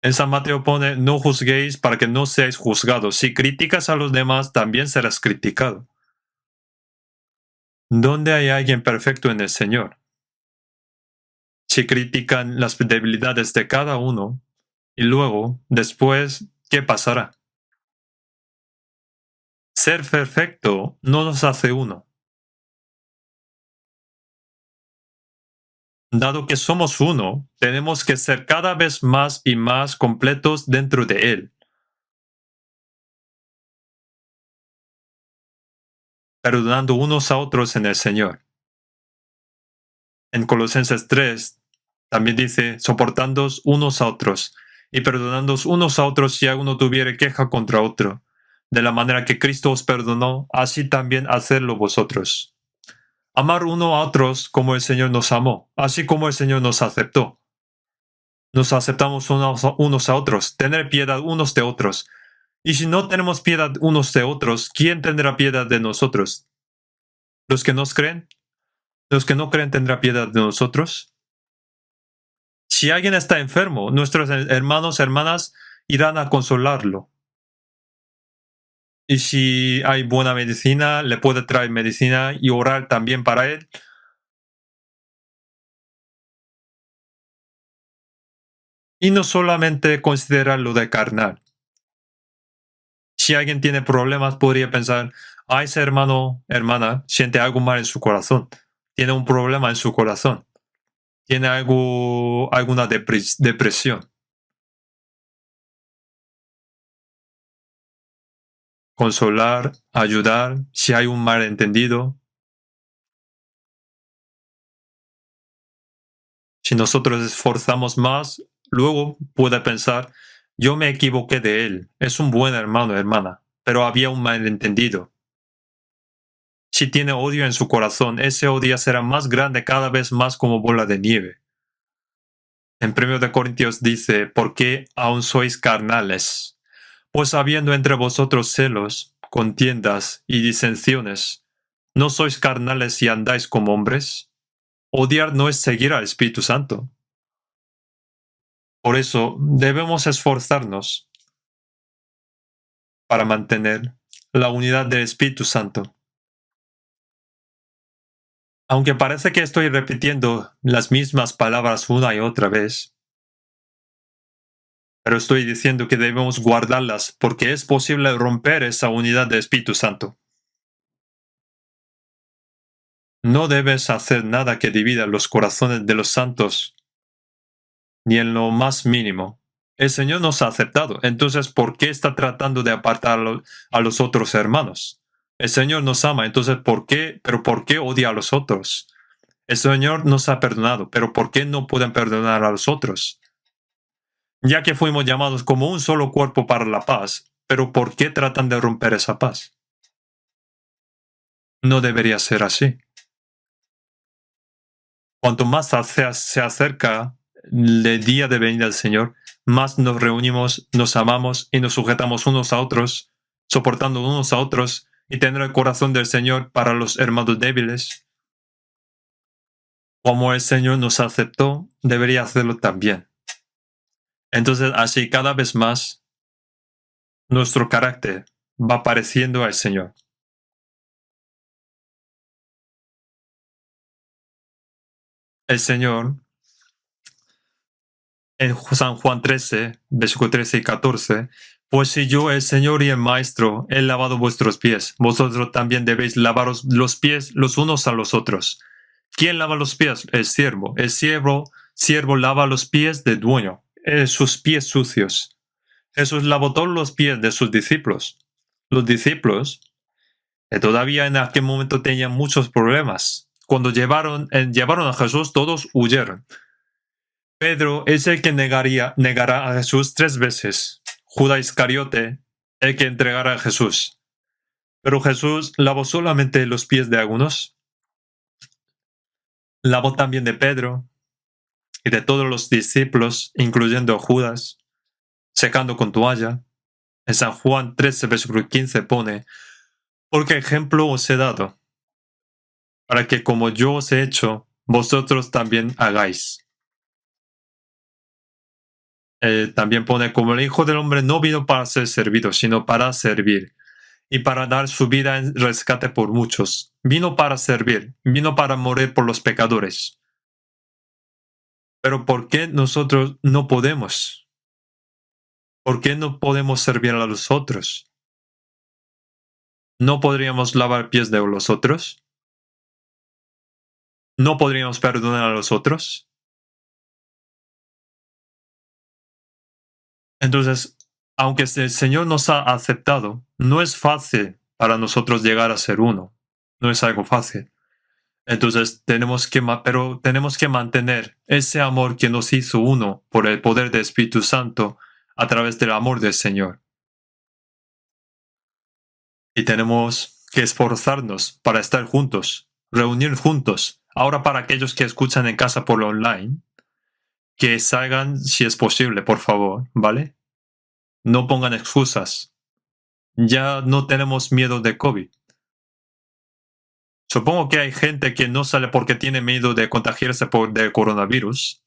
En San Mateo pone, no juzguéis para que no seáis juzgados. Si criticas a los demás, también serás criticado. ¿Dónde hay alguien perfecto en el Señor? Si critican las debilidades de cada uno, y luego, después, ¿qué pasará? Ser perfecto no nos hace uno. Dado que somos uno, tenemos que ser cada vez más y más completos dentro de Él, perdonando unos a otros en el Señor. En Colosenses 3 también dice, soportándoos unos a otros y perdonándoos unos a otros si alguno tuviere queja contra otro. De la manera que Cristo os perdonó, así también hacedlo vosotros. Amar uno a otros como el Señor nos amó, así como el Señor nos aceptó. Nos aceptamos unos a otros, tener piedad unos de otros. Y si no tenemos piedad unos de otros, ¿quién tendrá piedad de nosotros? ¿Los que nos creen? ¿Los que no creen tendrá piedad de nosotros? Si alguien está enfermo, nuestros hermanos, hermanas irán a consolarlo. Y si hay buena medicina, le puede traer medicina y orar también para él. Y no solamente considerar lo de carnal. Si alguien tiene problemas, podría pensar, ese hermano, hermana, siente algo mal en su corazón. Tiene un problema en su corazón. Tiene alguna depresión. Consolar, ayudar, si hay un malentendido. Si nosotros esforzamos más, luego puede pensar, yo me equivoqué de él, es un buen hermano, hermana, pero había un malentendido. Si tiene odio en su corazón, ese odio será más grande cada vez más como bola de nieve. En 1 Corintios dice, ¿por qué aún sois carnales? Pues habiendo entre vosotros celos, contiendas y disensiones, ¿no sois carnales y andáis como hombres? Odiar no es seguir al Espíritu Santo. Por eso debemos esforzarnos para mantener la unidad del Espíritu Santo. Aunque parece que estoy repitiendo las mismas palabras una y otra vez, pero estoy diciendo que debemos guardarlas porque es posible romper esa unidad del Espíritu Santo. No debes hacer nada que divida los corazones de los santos, ni en lo más mínimo. El Señor nos ha aceptado, entonces ¿por qué está tratando de apartar a los otros hermanos? El Señor nos ama, entonces ¿por qué? ¿Pero por qué odia a los otros? El Señor nos ha perdonado, pero ¿por qué no pueden perdonar a los otros? Ya que fuimos llamados como un solo cuerpo para la paz, pero ¿por qué tratan de romper esa paz? No debería ser así. Cuanto más se acerca el día de venida del Señor, más nos reunimos, nos amamos y nos sujetamos unos a otros, soportando unos a otros y tener el corazón del Señor para los hermanos débiles. Como el Señor nos aceptó, debería hacerlo también. Entonces, así cada vez más, nuestro carácter va pareciendo al Señor. El Señor en San Juan 13, versículo 13 y 14, pues si yo, el Señor y el Maestro, he lavado vuestros pies, vosotros también debéis lavaros los pies los unos a los otros. ¿Quién lava los pies? El siervo. El siervo lava los pies del dueño, sus pies sucios. Jesús lavó todos los pies de sus discípulos. Los discípulos, que todavía en aquel momento tenían muchos problemas. Cuando llevaron a Jesús, todos huyeron. Pedro es el que negará a Jesús 3 veces. Judas Iscariote, el que entregará a Jesús. Pero Jesús lavó solamente los pies de algunos. Lavó también de Pedro y de todos los discípulos, incluyendo a Judas, secando con toalla. En San Juan 13, versículo 15 pone, porque ejemplo os he dado, para que como yo os he hecho, vosotros también hagáis. También pone, como el Hijo del Hombre no vino para ser servido, sino para servir, y para dar su vida en rescate por muchos. Vino para servir, vino para morir por los pecadores. Pero ¿por qué nosotros no podemos? ¿Por qué no podemos servir a los otros? ¿No podríamos lavar pies de los otros? ¿No podríamos perdonar a los otros? Entonces, aunque el Señor nos ha aceptado, no es fácil para nosotros llegar a ser uno. No es algo fácil. Entonces, tenemos que mantener ese amor que nos hizo uno por el poder del Espíritu Santo a través del amor del Señor. Y tenemos que esforzarnos para estar juntos, reunir juntos. Ahora, para aquellos que escuchan en casa por lo online, que salgan si es posible, por favor, ¿vale? No pongan excusas. Ya no tenemos miedo de COVID. Supongo que hay gente que no sale porque tiene miedo de contagiarse del coronavirus.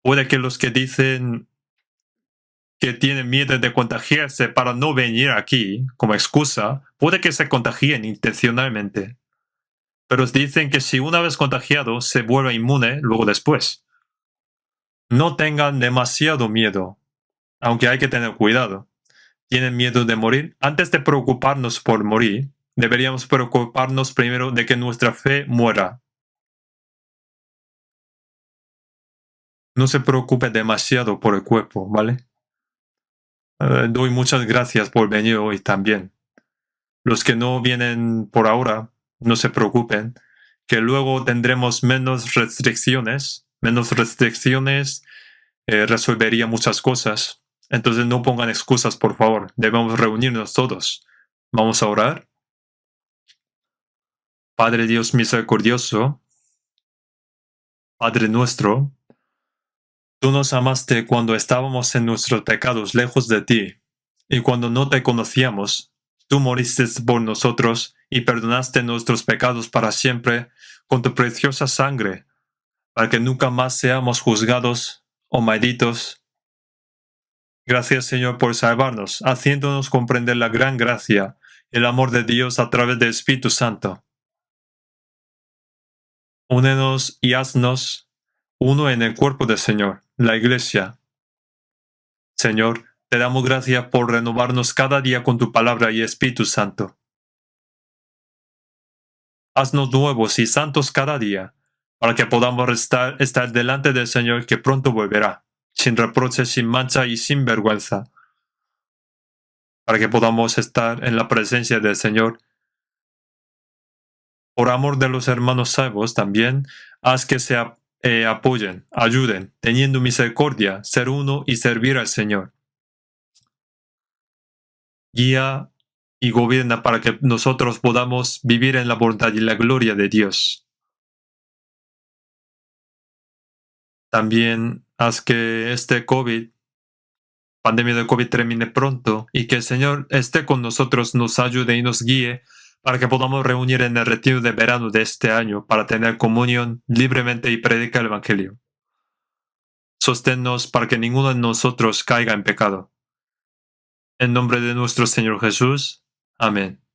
Puede que los que dicen que tienen miedo de contagiarse para no venir aquí como excusa, puede que se contagien intencionalmente. Pero dicen que si una vez contagiado se vuelve inmune luego después. No tengan demasiado miedo, aunque hay que tener cuidado. ¿Tienen miedo de morir? Antes de preocuparnos por morir, deberíamos preocuparnos primero de que nuestra fe muera. No se preocupe demasiado por el cuerpo, ¿vale? Doy muchas gracias por venir hoy también. Los que no vienen por ahora, no se preocupen, que luego tendremos menos restricciones. Menos restricciones resolvería muchas cosas. Entonces no pongan excusas, por favor. Debemos reunirnos todos. Vamos a orar. Padre Dios misericordioso, Padre nuestro, tú nos amaste cuando estábamos en nuestros pecados lejos de ti, y cuando no te conocíamos, tú moriste por nosotros y perdonaste nuestros pecados para siempre con tu preciosa sangre, para que nunca más seamos juzgados o malditos. Gracias, Señor, por salvarnos, haciéndonos comprender la gran gracia, el amor de Dios a través del Espíritu Santo. Únenos y haznos uno en el cuerpo del Señor, la Iglesia. Señor, te damos gracias por renovarnos cada día con tu palabra y Espíritu Santo. Haznos nuevos y santos cada día, para que podamos estar delante del Señor que pronto volverá, sin reproche, sin mancha y sin vergüenza. Para que podamos estar en la presencia del Señor. Por amor de los hermanos salvos también, haz que se apoyen, ayuden, teniendo misericordia, ser uno y servir al Señor. Guía y gobierna para que nosotros podamos vivir en la bondad y la gloria de Dios. También haz que pandemia de COVID termine pronto y que el Señor esté con nosotros, nos ayude y nos guíe para que podamos reunir en el retiro de verano de este año para tener comunión libremente y predicar el Evangelio. Sosténnos para que ninguno de nosotros caiga en pecado. En nombre de nuestro Señor Jesús. Amén.